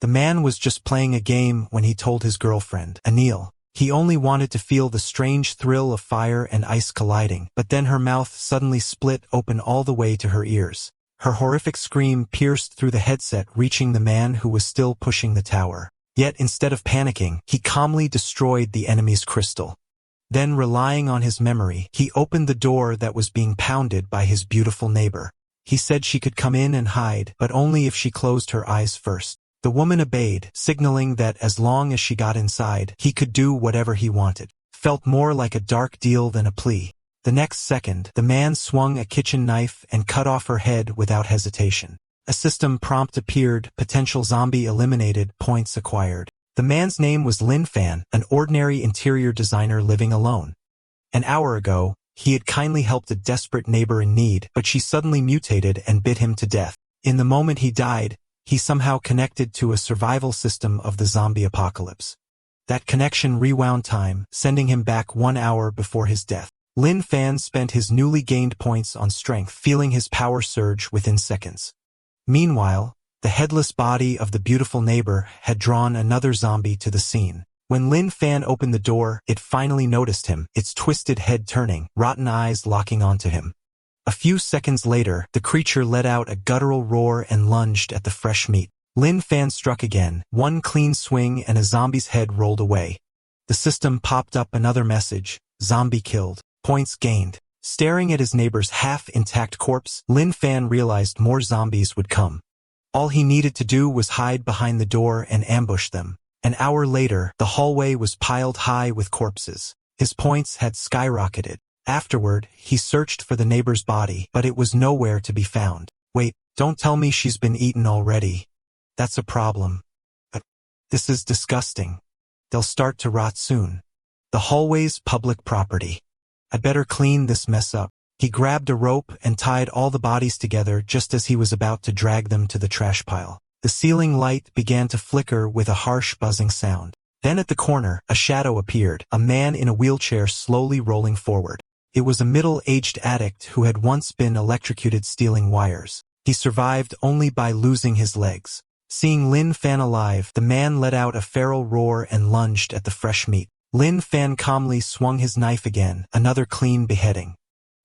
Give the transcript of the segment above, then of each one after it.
The man was just playing a game when he told his girlfriend, Anil. He only wanted to feel the strange thrill of fire and ice colliding, but then her mouth suddenly split open all the way to her ears. Her horrific scream pierced through the headset, reaching the man who was still pushing the tower. Yet instead of panicking, he calmly destroyed the enemy's crystal. Then, relying on his memory, he opened the door that was being pounded by his beautiful neighbor. He said she could come in and hide, but only if she closed her eyes first. The woman obeyed, signaling that as long as she got inside, he could do whatever he wanted. Felt more like a dark deal than a plea. The next second, the man swung a kitchen knife and cut off her head without hesitation. A system prompt appeared, potential zombie eliminated, points acquired. The man's name was Lin Fan, an ordinary interior designer living alone. An hour ago, he had kindly helped a desperate neighbor in need, but she suddenly mutated and bit him to death. In the moment he died, he somehow connected to a survival system of the zombie apocalypse. That connection rewound time, sending him back 1 hour before his death. Lin Fan spent his newly gained points on strength, feeling his power surge within seconds. Meanwhile, the headless body of the beautiful neighbor had drawn another zombie to the scene. When Lin Fan opened the door, it finally noticed him, its twisted head turning, rotten eyes locking onto him. A few seconds later, the creature let out a guttural roar and lunged at the fresh meat. Lin Fan struck again, one clean swing and a zombie's head rolled away. The system popped up another message, zombie killed, points gained. Staring at his neighbor's half-intact corpse, Lin Fan realized more zombies would come. All he needed to do was hide behind the door and ambush them. An hour later, the hallway was piled high with corpses. His points had skyrocketed. Afterward, he searched for the neighbor's body, but it was nowhere to be found. Wait, don't tell me she's been eaten already. That's a problem. But this is disgusting. They'll start to rot soon. The hallway's public property. I'd better clean this mess up. He grabbed a rope and tied all the bodies together just as he was about to drag them to the trash pile. The ceiling light began to flicker with a harsh buzzing sound. Then at the corner, a shadow appeared, a man in a wheelchair slowly rolling forward. It was a middle-aged addict who had once been electrocuted stealing wires. He survived only by losing his legs. Seeing Lin Fan alive, the man let out a feral roar and lunged at the fresh meat. Lin Fan calmly swung his knife again, another clean beheading.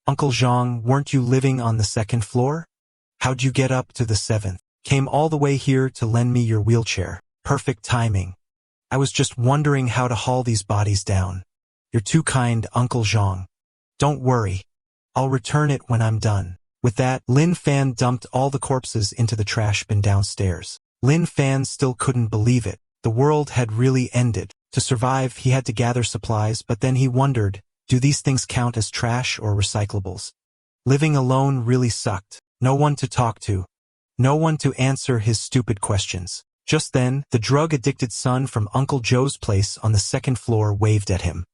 Uncle Zhang, weren't you living on the 2nd floor? How'd you get up to the 7th? Came all the way here to lend me your wheelchair. Perfect timing. I was just wondering how to haul these bodies down. You're too kind, Uncle Zhang. Don't worry. I'll return it when I'm done. With that, Lin Fan dumped all the corpses into the trash bin downstairs. Lin Fan still couldn't believe it. The world had really ended. To survive, he had to gather supplies, but then he wondered, do these things count as trash or recyclables? Living alone really sucked. No one to talk to. No one to answer his stupid questions. Just then, the drug-addicted son from Uncle Joe's place on the 2nd floor waved at him.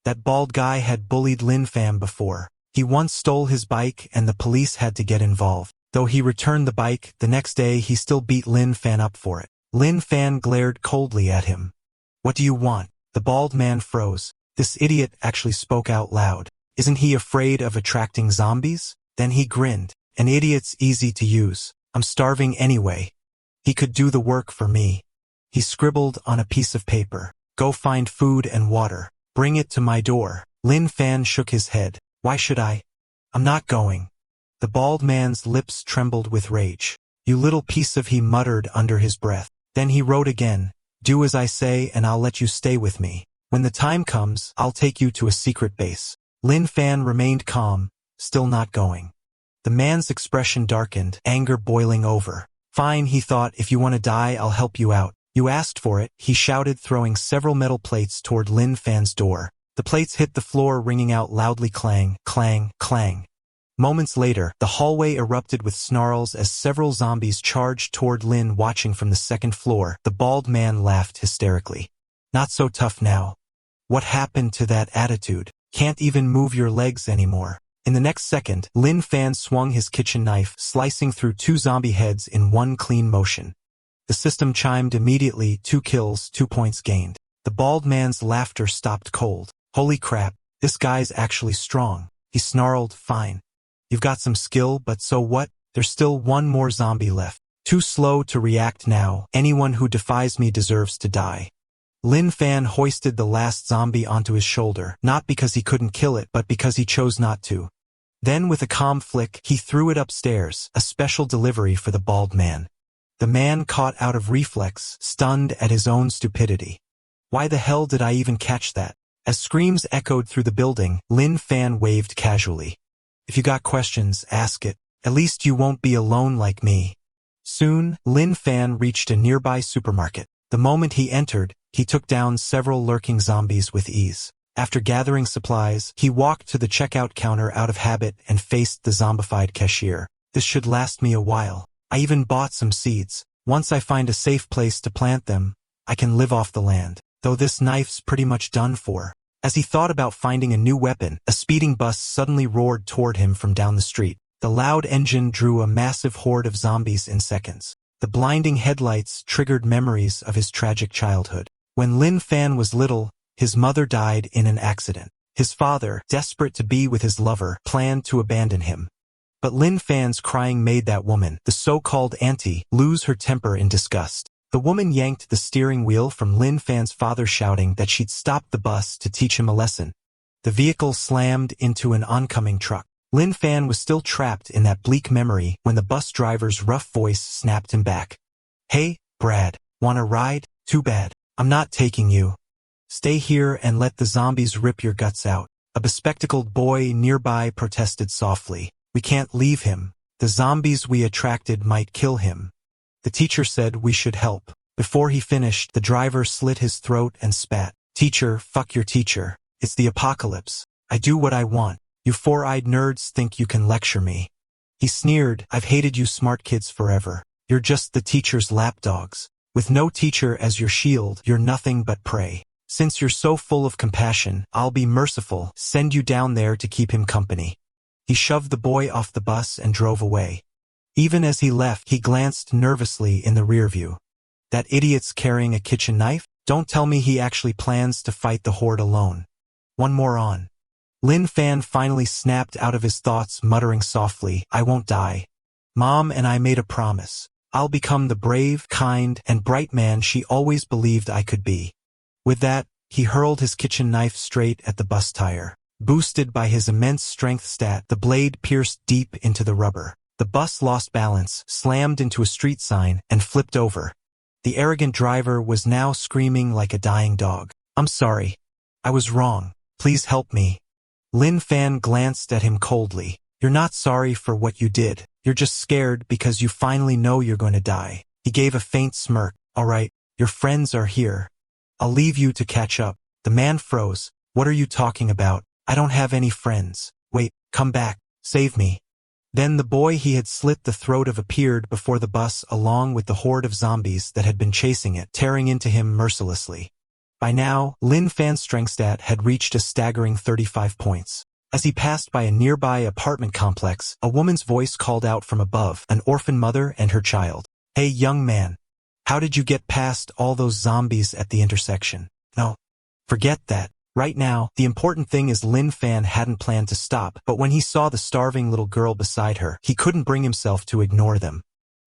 That bald guy had bullied Lin Fan before. He once stole his bike and the police had to get involved. Though he returned the bike, the next day he still beat Lin Fan up for it. Lin Fan glared coldly at him. What do you want? The bald man froze. This idiot actually spoke out loud. Isn't he afraid of attracting zombies? Then he grinned. An idiot's easy to use. I'm starving anyway. He could do the work for me. He scribbled on a piece of paper. Go find food and water. Bring it to my door. Lin Fan shook his head. Why should I? I'm not going. The bald man's lips trembled with rage. You little piece of, he muttered under his breath. Then he wrote again. Do as I say and I'll let you stay with me. When the time comes, I'll take you to a secret base. Lin Fan remained calm, still not going. The man's expression darkened, anger boiling over. Fine, he thought, if you want to die, I'll help you out. You asked for it, he shouted, throwing several metal plates toward Lin Fan's door. The plates hit the floor, ringing out loudly, clang, clang, clang. Moments later, the hallway erupted with snarls as several zombies charged toward Lin. Watching from the 2nd floor, the bald man laughed hysterically. Not so tough now. What happened to that attitude? Can't even move your legs anymore. In the next second, Lin Fan swung his kitchen knife, slicing through 2 zombie heads in one clean motion. The system chimed immediately, 2 kills, 2 points gained. The bald man's laughter stopped cold. Holy crap, this guy's actually strong. He snarled, fine. You've got some skill, but so what? There's still 1 more zombie left. Too slow to react now. Anyone who defies me deserves to die. Lin Fan hoisted the last zombie onto his shoulder, not because he couldn't kill it, but because he chose not to. Then with a calm flick, he threw it upstairs, a special delivery for the bald man. The man caught out of reflex, stunned at his own stupidity. Why the hell did I even catch that? As screams echoed through the building, Lin Fan waved casually. If you got questions, ask it. At least you won't be alone like me. Soon, Lin Fan reached a nearby supermarket. The moment he entered, he took down several lurking zombies with ease. After gathering supplies, he walked to the checkout counter out of habit and faced the zombified cashier. This should last me a while. I even bought some seeds. Once I find a safe place to plant them, I can live off the land. Though this knife's pretty much done for. As he thought about finding a new weapon, a speeding bus suddenly roared toward him from down the street. The loud engine drew a massive horde of zombies in seconds. The blinding headlights triggered memories of his tragic childhood. When Lin Fan was little, his mother died in an accident. His father, desperate to be with his lover, planned to abandon him. But Lin Fan's crying made that woman, the so-called auntie, lose her temper in disgust. The woman yanked the steering wheel from Lin Fan's father, shouting that she'd stop the bus to teach him a lesson. The vehicle slammed into an oncoming truck. Lin Fan was still trapped in that bleak memory when the bus driver's rough voice snapped him back. Hey, Brad, wanna ride? Too bad. I'm not taking you. Stay here and let the zombies rip your guts out. A bespectacled boy nearby protested softly. We can't leave him. The zombies we attracted might kill him. The teacher said we should help. Before he finished, the driver slit his throat and spat. Teacher, fuck your teacher. It's the apocalypse. I do what I want. You four-eyed nerds think you can lecture me. He sneered. I've hated you smart kids forever. You're just the teacher's lapdogs. With no teacher as your shield, you're nothing but prey. Since you're so full of compassion, I'll be merciful, send you down there to keep him company. He shoved the boy off the bus and drove away. Even as he left, he glanced nervously in the rear view. That idiot's carrying a kitchen knife? Don't tell me he actually plans to fight the horde alone. One more on. Lin Fan finally snapped out of his thoughts, muttering softly, I won't die. Mom and I made a promise. I'll become the brave, kind, and bright man she always believed I could be. With that, he hurled his kitchen knife straight at the bus tire. Boosted by his immense strength stat, the blade pierced deep into the rubber. The bus lost balance, slammed into a street sign, and flipped over. The arrogant driver was now screaming like a dying dog. I'm sorry. I was wrong. Please help me. Lin Fan glanced at him coldly. You're not sorry for what you did. You're just scared because you finally know you're going to die. He gave a faint smirk. All right, your friends are here. I'll leave you to catch up. The man froze. What are you talking about? I don't have any friends. Wait, come back. Save me. Then the boy he had slit the throat of appeared before the bus along with the horde of zombies that had been chasing it, tearing into him mercilessly. By now, Lin Fan's strength stat had reached a staggering 35 points. As he passed by a nearby apartment complex, a woman's voice called out from above, an orphan mother and her child. Hey young man, how did you get past all those zombies at the intersection? No, forget that. Right now, the important thing is Lin Fan hadn't planned to stop, but when he saw the starving little girl beside her, he couldn't bring himself to ignore them.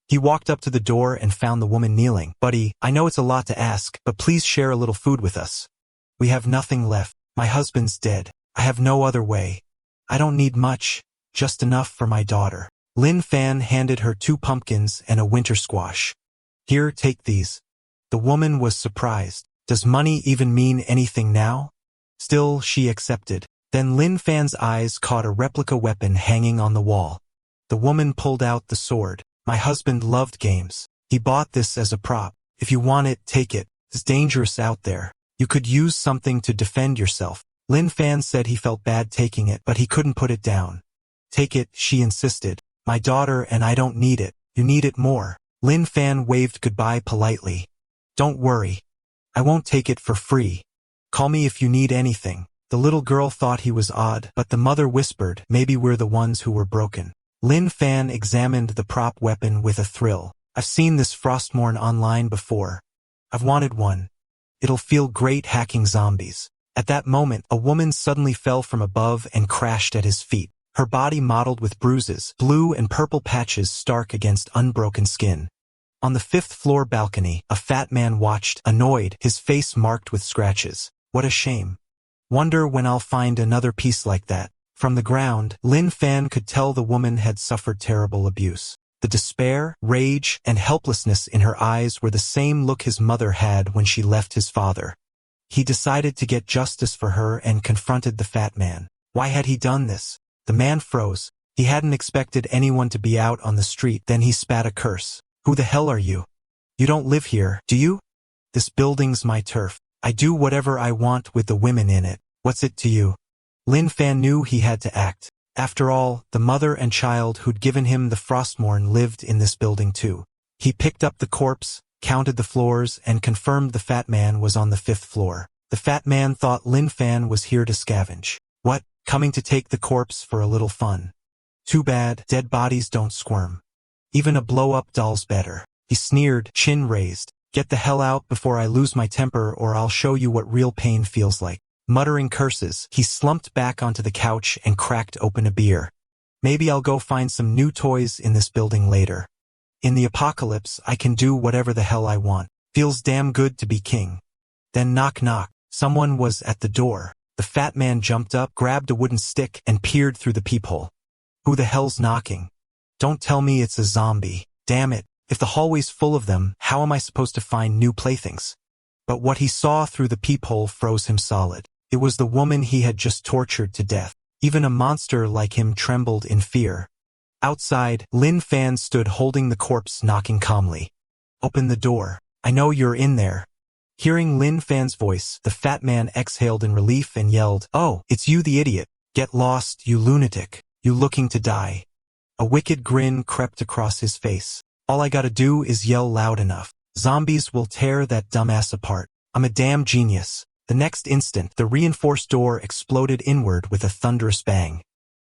He walked up to the door and found the woman kneeling. Buddy, I know it's a lot to ask, but please share a little food with us. We have nothing left. My husband's dead. I have no other way. I don't need much, just enough for my daughter. Lin Fan handed her 2 pumpkins and a winter squash. Here, take these. The woman was surprised. Does money even mean anything now? Still, she accepted. Then Lin Fan's eyes caught a replica weapon hanging on the wall. The woman pulled out the sword. My husband loved games. He bought this as a prop. If you want it, take it. It's dangerous out there. You could use something to defend yourself. Lin Fan said he felt bad taking it, but he couldn't put it down. Take it, she insisted. My daughter and I don't need it. You need it more. Lin Fan waved goodbye politely. Don't worry. I won't take it for free. Call me if you need anything. The little girl thought he was odd, but the mother whispered, maybe we're the ones who were broken. Lin Fan examined the prop weapon with a thrill. I've seen this Frostmourne online before. I've wanted one. It'll feel great hacking zombies. At that moment, a woman suddenly fell from above and crashed at his feet. Her body mottled with bruises, blue and purple patches stark against unbroken skin. On the 5th-floor balcony, a fat man watched, annoyed, his face marked with scratches. What a shame. Wonder when I'll find another piece like that. From the ground, Lin Fan could tell the woman had suffered terrible abuse. The despair, rage, and helplessness in her eyes were the same look his mother had when she left his father. He decided to get justice for her and confronted the fat man. Why had he done this? The man froze. He hadn't expected anyone to be out on the street. Then he spat a curse. Who the hell are you? You don't live here, do you? This building's my turf. I do whatever I want with the women in it. What's it to you? Lin Fan knew he had to act. After all, the mother and child who'd given him the Frostmourne lived in this building too. He picked up the corpse, counted the floors, and confirmed the fat man was on the 5th floor. The fat man thought Lin Fan was here to scavenge. What? Coming to take the corpse for a little fun. Too bad, dead bodies don't squirm. Even a blow-up doll's better. He sneered, chin raised. Get the hell out before I lose my temper or I'll show you what real pain feels like. Muttering curses, he slumped back onto the couch and cracked open a beer. Maybe I'll go find some new toys in this building later. In the apocalypse, I can do whatever the hell I want. Feels damn good to be king. Then knock knock. Someone was at the door. The fat man jumped up, grabbed a wooden stick, and peered through the peephole. Who the hell's knocking? Don't tell me it's a zombie. Damn it. If the hallway's full of them, how am I supposed to find new playthings? But what he saw through the peephole froze him solid. It was the woman he had just tortured to death. Even a monster like him trembled in fear. Outside, Lin Fan stood holding the corpse, knocking calmly. Open the door. I know you're in there. Hearing Lin Fan's voice, the fat man exhaled in relief and yelled, Oh, it's you the idiot. Get lost, you lunatic. You looking to die. A wicked grin crept across his face. All I gotta do is yell loud enough. Zombies will tear that dumbass apart. I'm a damn genius. The next instant, the reinforced door exploded inward with a thunderous bang.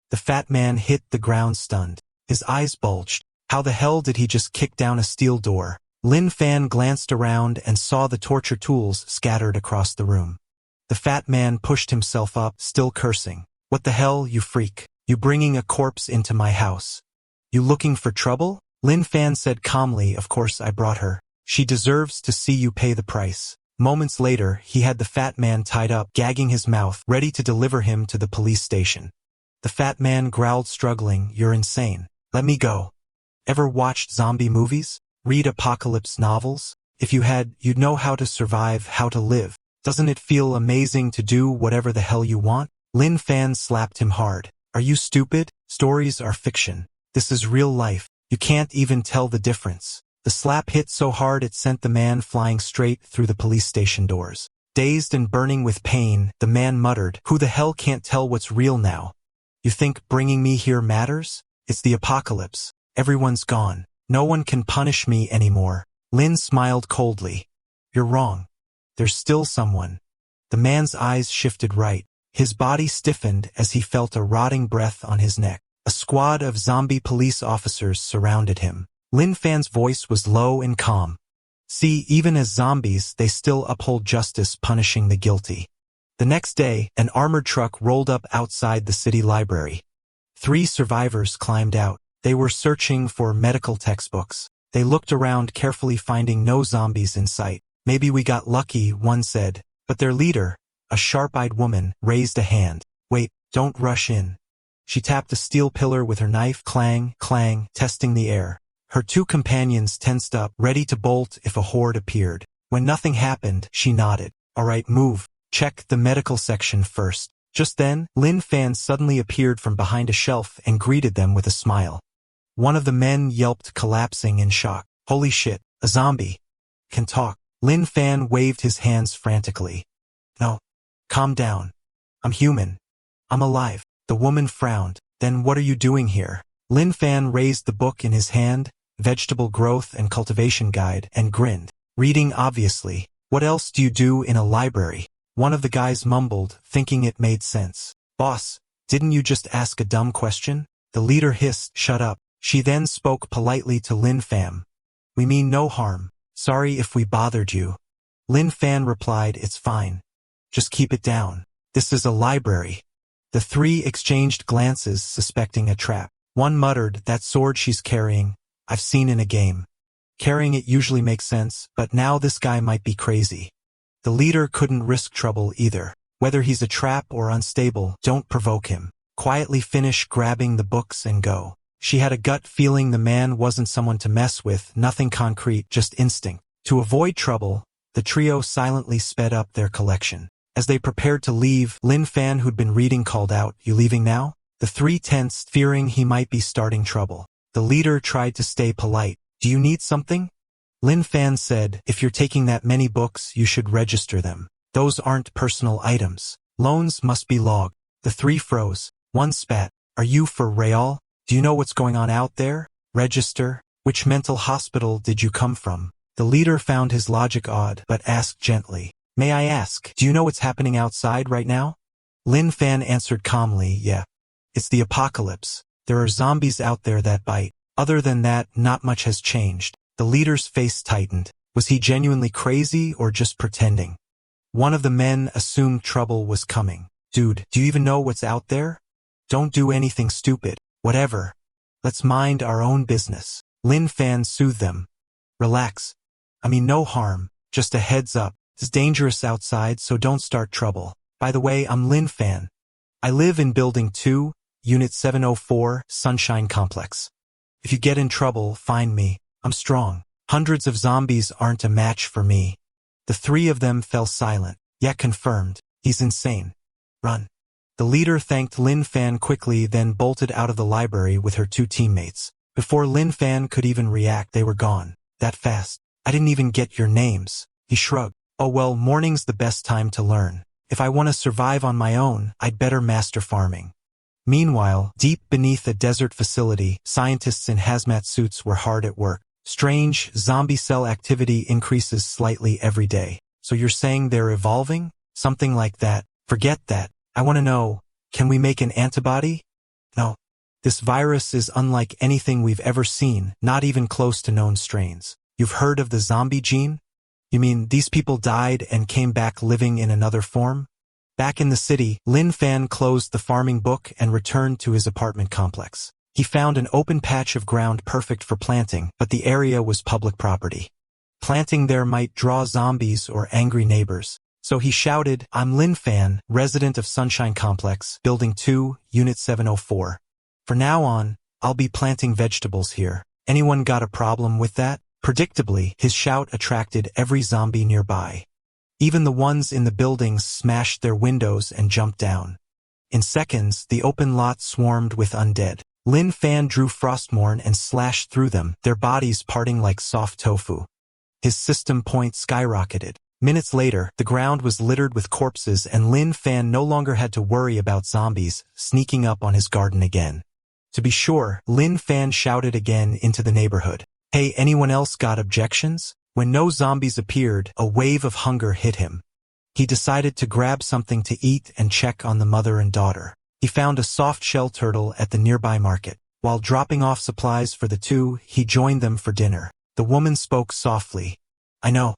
The fat man hit the ground stunned. His eyes bulged. How the hell did he just kick down a steel door? Lin Fan glanced around and saw the torture tools scattered across the room. The fat man pushed himself up, still cursing. What the hell, you freak? You bringing a corpse into my house? You looking for trouble? Lin Fan said calmly, Of course I brought her. She deserves to see you pay the price. Moments later, he had the fat man tied up, gagging his mouth, ready to deliver him to the police station. The fat man growled, struggling, You're insane. Let me go. Ever watched zombie movies? Read apocalypse novels? If you had, you'd know how to survive, how to live. Doesn't it feel amazing to do whatever the hell you want? Lin Fan slapped him hard. Are you stupid? Stories are fiction. This is real life. You can't even tell the difference. The slap hit so hard it sent the man flying straight through the police station doors. Dazed and burning with pain, the man muttered, Who the hell can't tell what's real now? You think bringing me here matters? It's the apocalypse. Everyone's gone. No one can punish me anymore. Lin smiled coldly. You're wrong. There's still someone. The man's eyes shifted right. His body stiffened as he felt a rotting breath on his neck. A squad of zombie police officers surrounded him. Lin Fan's voice was low and calm. See, even as zombies, they still uphold justice, punishing the guilty. The next day, an armored truck rolled up outside the city library. 3 survivors climbed out. They were searching for medical textbooks. They looked around carefully, finding no zombies in sight. Maybe we got lucky, one said. But their leader, a sharp-eyed woman, raised a hand. Wait, don't rush in. She tapped a steel pillar with her knife, clang, clang, testing the air. Her 2 companions tensed up, ready to bolt if a horde appeared. When nothing happened, she nodded. All right, move. Check the medical section first. Just then, Lin Fan suddenly appeared from behind a shelf and greeted them with a smile. One of the men yelped, collapsing in shock. Holy shit, a zombie. Can talk. Lin Fan waved his hands frantically. No. Calm down. I'm human. I'm alive. The woman frowned. Then what are you doing here? Lin Fan raised the book in his hand, Vegetable Growth and Cultivation Guide, and grinned. Reading, obviously. What else do you do in a library? One of the guys mumbled, thinking it made sense. Boss, didn't you just ask a dumb question? The leader hissed, Shut up. She then spoke politely to Lin Fan. We mean no harm. Sorry if we bothered you. Lin Fan replied, It's fine. Just keep it down. This is a library. The 3 exchanged glances, suspecting a trap. One muttered, That sword she's carrying, I've seen in a game. Carrying it usually makes sense, but now this guy might be crazy. The leader couldn't risk trouble either. Whether he's a trap or unstable, don't provoke him. Quietly finish grabbing the books and go. She had a gut feeling the man wasn't someone to mess with, nothing concrete, just instinct. To avoid trouble, the trio silently sped up their collection. As they prepared to leave, Lin Fan, who'd been reading, called out, "You leaving now?" The three tensed, fearing he might be starting trouble. The leader tried to stay polite. "Do you need something?" Lin Fan said, "If you're taking that many books, you should register them. Those aren't personal items. Loans must be logged." The three froze. One spat. "Are you for real? Do you know what's going on out there? Register? Which mental hospital did you come from?" The leader found his logic odd, but asked gently, "May I ask, do you know what's happening outside right now?" Lin Fan answered calmly, "Yeah. It's the apocalypse. There are zombies out there that bite. Other than that, not much has changed." The leader's face tightened. Was he genuinely crazy or just pretending? One of the men assumed trouble was coming. "Dude, do you even know what's out there? Don't do anything stupid. Whatever. Let's mind our own business." Lin Fan soothed them. "Relax. I mean, no harm. Just a heads up. It's dangerous outside, so don't start trouble. By the way, I'm Lin Fan. I live in Building 2, Unit 704, Sunshine Complex. If you get in trouble, find me. I'm strong. Hundreds of zombies aren't a match for me." The three of them fell silent. "Yeah, confirmed. He's insane. Run." The leader thanked Lin Fan quickly, then bolted out of the library with her two teammates. Before Lin Fan could even react, they were gone. "That fast? I didn't even get your names." He shrugged. "Oh well, morning's the best time to learn. If I want to survive on my own, I'd better master farming." Meanwhile, deep beneath a desert facility, scientists in hazmat suits were hard at work. Strange, zombie cell activity increases slightly every day. "So you're saying they're evolving?" "Something like that." "Forget that. I want to know, can we make an antibody?" "No. This virus is unlike anything we've ever seen, not even close to known strains." "You've heard of the zombie gene? You mean these people died and came back living in another form?" Back in the city, Lin Fan closed the farming book and returned to his apartment complex. He found an open patch of ground perfect for planting, but the area was public property. Planting there might draw zombies or angry neighbors. So he shouted, "I'm Lin Fan, resident of Sunshine Complex, Building 2, Unit 704. For now on, I'll be planting vegetables here. Anyone got a problem with that?" Predictably, his shout attracted every zombie nearby. Even the ones in the buildings smashed their windows and jumped down. In seconds, the open lot swarmed with undead. Lin Fan drew Frostmourne and slashed through them, their bodies parting like soft tofu. His system point skyrocketed. Minutes later, the ground was littered with corpses and Lin Fan no longer had to worry about zombies sneaking up on his garden again. To be sure, Lin Fan shouted again into the neighborhood. "Hey, anyone else got objections?" When no zombies appeared, a wave of hunger hit him. He decided to grab something to eat and check on the mother and daughter. He found a soft-shell turtle at the nearby market. While dropping off supplies for the two, he joined them for dinner. The woman spoke softly. "I know.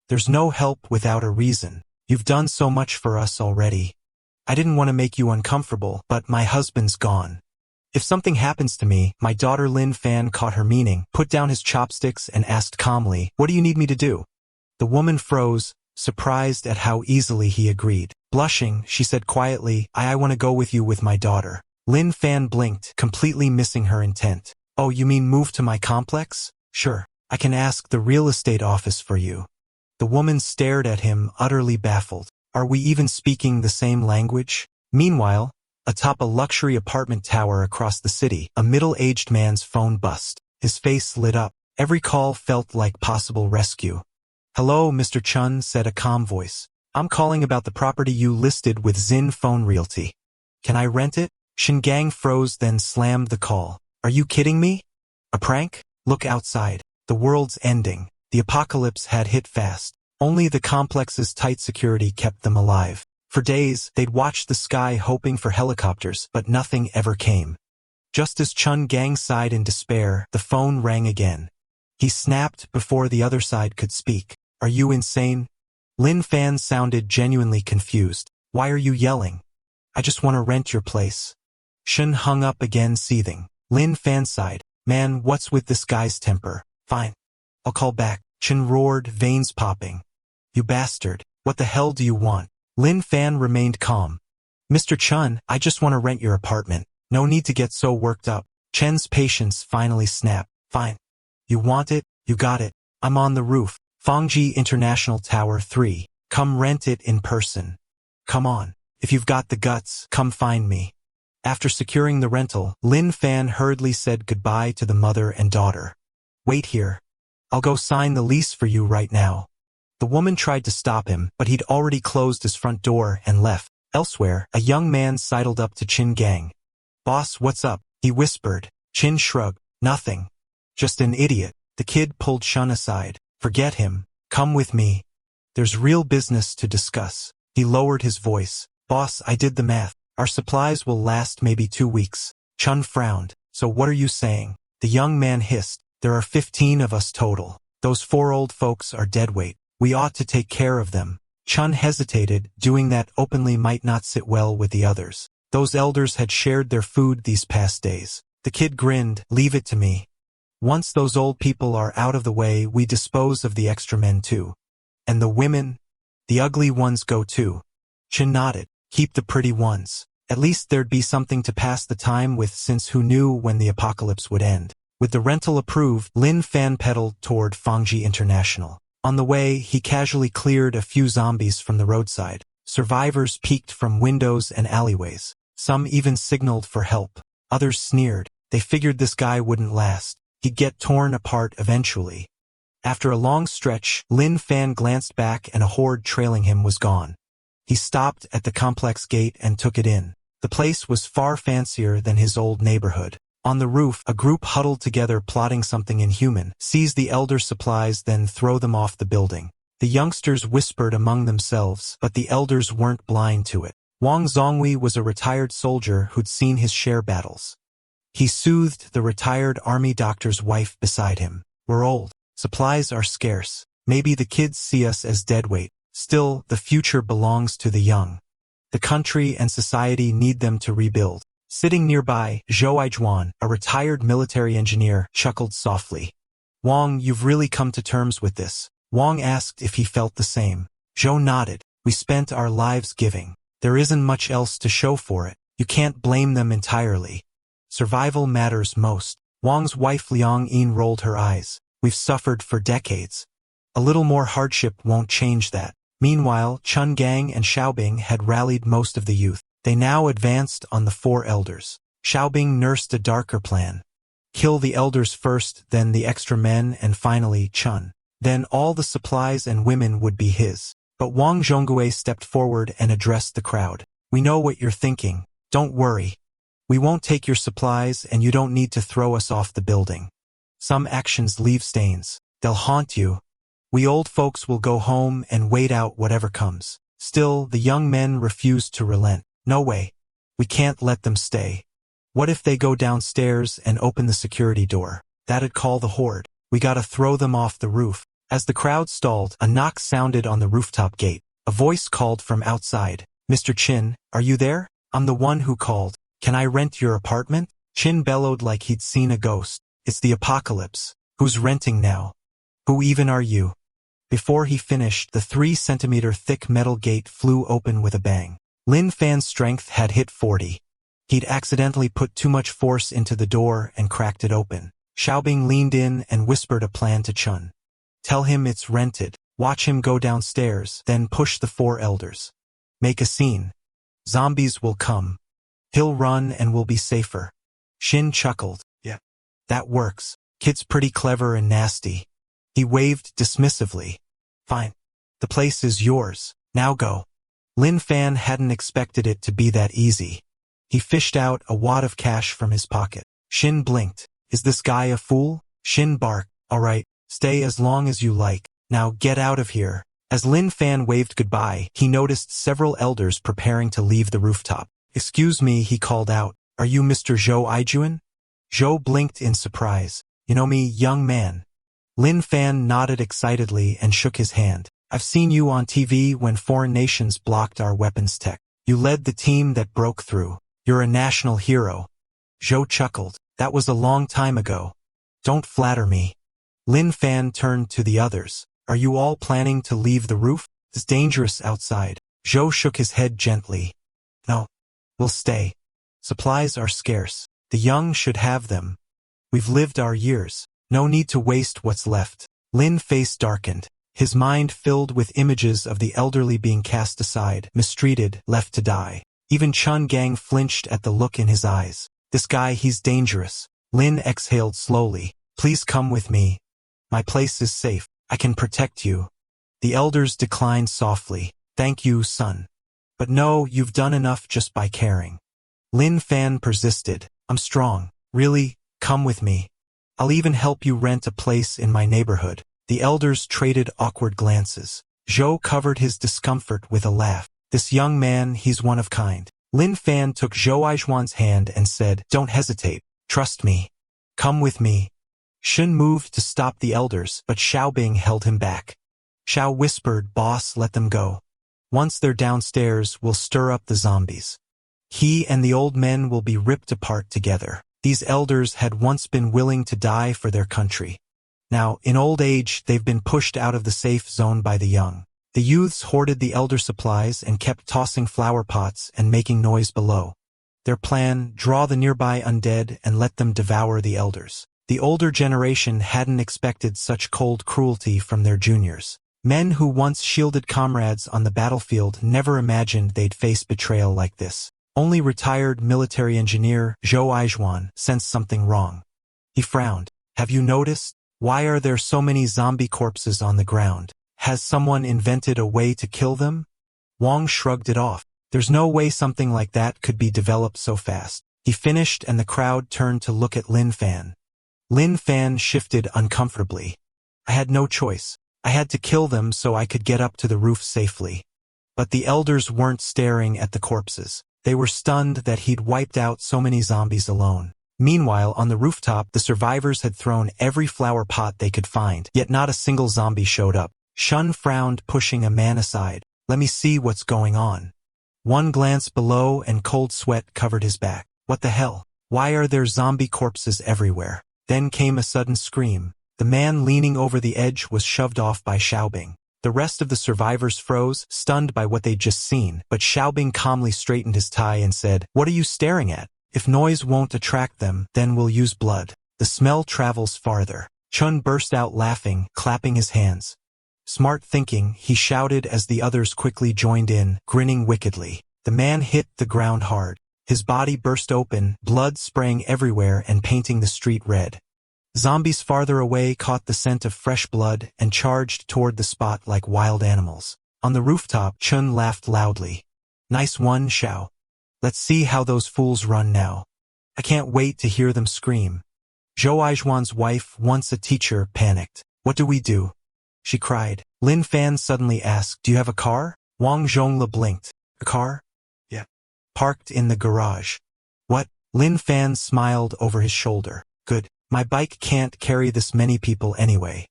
There's no help without a reason. You've done so much for us already. I didn't want to make you uncomfortable, but my husband's gone. If something happens to me," my daughter Lin Fan caught her meaning, put down his chopsticks and asked calmly, "What do you need me to do?" The woman froze, surprised at how easily he agreed. Blushing, she said quietly, I want to go with you with my daughter." Lin Fan blinked, completely missing her intent. "Oh, you mean move to my complex? Sure. I can ask the real estate office for you." The woman stared at him, utterly baffled. Are we even speaking the same language? Meanwhile, atop a luxury apartment tower across the city, a middle-aged man's phone buzzed. His face lit up. Every call felt like possible rescue. "Hello, Mr. Chun," said a calm voice. "I'm calling about the property you listed with Zin Phone Realty. Can I rent it?" Shingang froze, then slammed the call. "Are you kidding me? A prank? Look outside. The world's ending." The apocalypse had hit fast. Only the complex's tight security kept them alive. For days, they'd watched the sky hoping for helicopters, but nothing ever came. Just as Chun Gang sighed in despair, the phone rang again. He snapped before the other side could speak. "Are you insane?" Lin Fan sounded genuinely confused. "Why are you yelling? I just want to rent your place." Shun hung up again, seething. Lin Fan sighed. "Man, what's with this guy's temper? Fine. I'll call back, Chen roared, veins popping. You bastard, what the hell do you want? Lin Fan remained calm. Mr. Chun, I just want to rent your apartment. No need to get so worked up. Chen's patience finally snapped. Fine. You want it? You got it. I'm on the roof. Fangji International Tower 3. Come rent it in person. Come on. If you've got the guts, come find me. After securing the rental, Lin Fan hurriedly said goodbye to the mother and daughter. Wait here. I'll go sign the lease for you right now. The woman tried to stop him, but he'd already closed his front door and left. Elsewhere, a young man sidled up to Chin Gang. Boss, what's up? He whispered. Chin shrugged. Nothing. Just an idiot. The kid pulled Shun aside. Forget him. Come with me. There's real business to discuss. He lowered his voice. Boss, I did the math. Our supplies will last maybe 2 weeks. Chun frowned. So what are you saying? The young man hissed. There are 15 of us total. Those 4 old folks are deadweight. We ought to take care of them. Chun hesitated. Doing that openly might not sit well with the others. Those elders had shared their food these past days. The kid grinned. Leave it to me. Once those old people are out of the way, we dispose of the extra men too. And the women? The ugly ones go too. Chin nodded. Keep the pretty ones. At least there'd be something to pass the time with, since who knew when the apocalypse would end. With the rental approved, Lin Fan pedaled toward Fangji International. On the way, he casually cleared a few zombies from the roadside. Survivors peeked from windows and alleyways. Some even signaled for help. Others sneered. They figured this guy wouldn't last. He'd get torn apart eventually. After a long stretch, Lin Fan glanced back and a horde trailing him was gone. He stopped at the complex gate and took it in. The place was far fancier than his old neighborhood. On the roof, a group huddled together plotting something inhuman. Seize the elder supplies, then throw them off the building. The youngsters whispered among themselves, but the elders weren't blind to it. Wang Zonghui was a retired soldier who'd seen his share battles. He soothed the retired army doctor's wife beside him. We're old. Supplies are scarce. Maybe the kids see us as deadweight. Still, the future belongs to the young. The country and society need them to rebuild. Sitting nearby, Zhou Aijuan, a retired military engineer, chuckled softly. Wang, you've really come to terms with this. Wang asked if he felt the same. Zhou nodded. We spent our lives giving. There isn't much else to show for it. You can't blame them entirely. Survival matters most. Wang's wife Liang Yin rolled her eyes. We've suffered for decades. A little more hardship won't change that. Meanwhile, Chun Gang and Xiaobing had rallied most of the youth. They now advanced on the 4 elders. Xiaobing nursed a darker plan. Kill the elders first, then the extra men, and finally Chun. Then all the supplies and women would be his. But Wang Zhonggue stepped forward and addressed the crowd. We know what you're thinking. Don't worry. We won't take your supplies, and you don't need to throw us off the building. Some actions leave stains. They'll haunt you. We old folks will go home and wait out whatever comes. Still, the young men refused to relent. No way. We can't let them stay. What if they go downstairs and open the security door? That'd call the horde. We gotta throw them off the roof. As the crowd stalled, a knock sounded on the rooftop gate. A voice called from outside. Mr. Chin, are you there? I'm the one who called. Can I rent your apartment? Chin bellowed like he'd seen a ghost. It's the apocalypse. Who's renting now? Who even are you? Before he finished, the 3-centimeter thick metal gate flew open with a bang. Lin Fan's strength had hit 40. He'd accidentally put too much force into the door and cracked it open. Xiaobing leaned in and whispered a plan to Chun. Tell him it's rented. Watch him go downstairs, then push the 4 elders. Make a scene. Zombies will come. He'll run and we'll be safer. Shin chuckled. Yeah. That works. Kid's pretty clever and nasty. He waved dismissively. Fine. The place is yours. Now go. Lin Fan hadn't expected it to be that easy. He fished out a wad of cash from his pocket. Shin blinked. Is this guy a fool? Shin barked. All right, stay as long as you like. Now get out of here. As Lin Fan waved goodbye, he noticed several elders preparing to leave the rooftop. Excuse me, he called out. Are you Mr. Zhou Aijuan? Zhou blinked in surprise. You know me, young man. Lin Fan nodded excitedly and shook his hand. I've seen you on TV when foreign nations blocked our weapons tech. You led the team that broke through. You're a national hero. Zhou chuckled. That was a long time ago. Don't flatter me. Lin Fan turned to the others. Are you all planning to leave the roof? It's dangerous outside. Zhou shook his head gently. No. We'll stay. Supplies are scarce. The young should have them. We've lived our years. No need to waste what's left. Lin's face darkened. His mind filled with images of the elderly being cast aside, mistreated, left to die. Even Chun Gang flinched at the look in his eyes. This guy, he's dangerous. Lin exhaled slowly. Please come with me. My place is safe. I can protect you. The elders declined softly. Thank you, son. But no, you've done enough just by caring. Lin Fan persisted. I'm strong. Really, come with me. I'll even help you rent a place in my neighborhood. The elders traded awkward glances. Zhou covered his discomfort with a laugh. This young man, he's one of kind. Lin Fan took Zhou Aizhuan's hand and said, Don't hesitate. Trust me. Come with me. Shun moved to stop the elders, but Xiaobing held him back. Xiao whispered, Boss, let them go. Once they're downstairs, we'll stir up the zombies. He and the old men will be ripped apart together. These elders had once been willing to die for their country. Now, in old age, they've been pushed out of the safe zone by the young. The youths hoarded the elder supplies and kept tossing flower pots and making noise below. Their plan, draw the nearby undead and let them devour the elders. The older generation hadn't expected such cold cruelty from their juniors. Men who once shielded comrades on the battlefield never imagined they'd face betrayal like this. Only retired military engineer Zhou Aizhuan sensed something wrong. He frowned. Have you noticed? Why are there so many zombie corpses on the ground? Has someone invented a way to kill them? Wang shrugged it off. There's no way something like that could be developed so fast. He finished and the crowd turned to look at Lin Fan. Lin Fan shifted uncomfortably. I had no choice. I had to kill them so I could get up to the roof safely. But the elders weren't staring at the corpses. They were stunned that he'd wiped out so many zombies alone. Meanwhile, on the rooftop, the survivors had thrown every flower pot they could find, yet not a single zombie showed up. Shun frowned, pushing a man aside. Let me see what's going on. One glance below and cold sweat covered his back. What the hell? Why are there zombie corpses everywhere? Then came a sudden scream. The man leaning over the edge was shoved off by Xiaobing. The rest of the survivors froze, stunned by what they'd just seen, but Xiaobing calmly straightened his tie and said, What are you staring at? If noise won't attract them, then we'll use blood. The smell travels farther. Chun burst out laughing, clapping his hands. Smart thinking, he shouted as the others quickly joined in, grinning wickedly. The man hit the ground hard. His body burst open, blood spraying everywhere and painting the street red. Zombies farther away caught the scent of fresh blood and charged toward the spot like wild animals. On the rooftop, Chun laughed loudly. Nice one, Xiao. Let's see how those fools run now. I can't wait to hear them scream. Zhou Aizhuan's wife, once a teacher, panicked. What do we do? She cried. Lin Fan suddenly asked, Do you have a car? Wang Zhongli blinked. A car? Yeah. Parked in the garage. What? Lin Fan smiled over his shoulder. Good. My bike can't carry this many people anyway.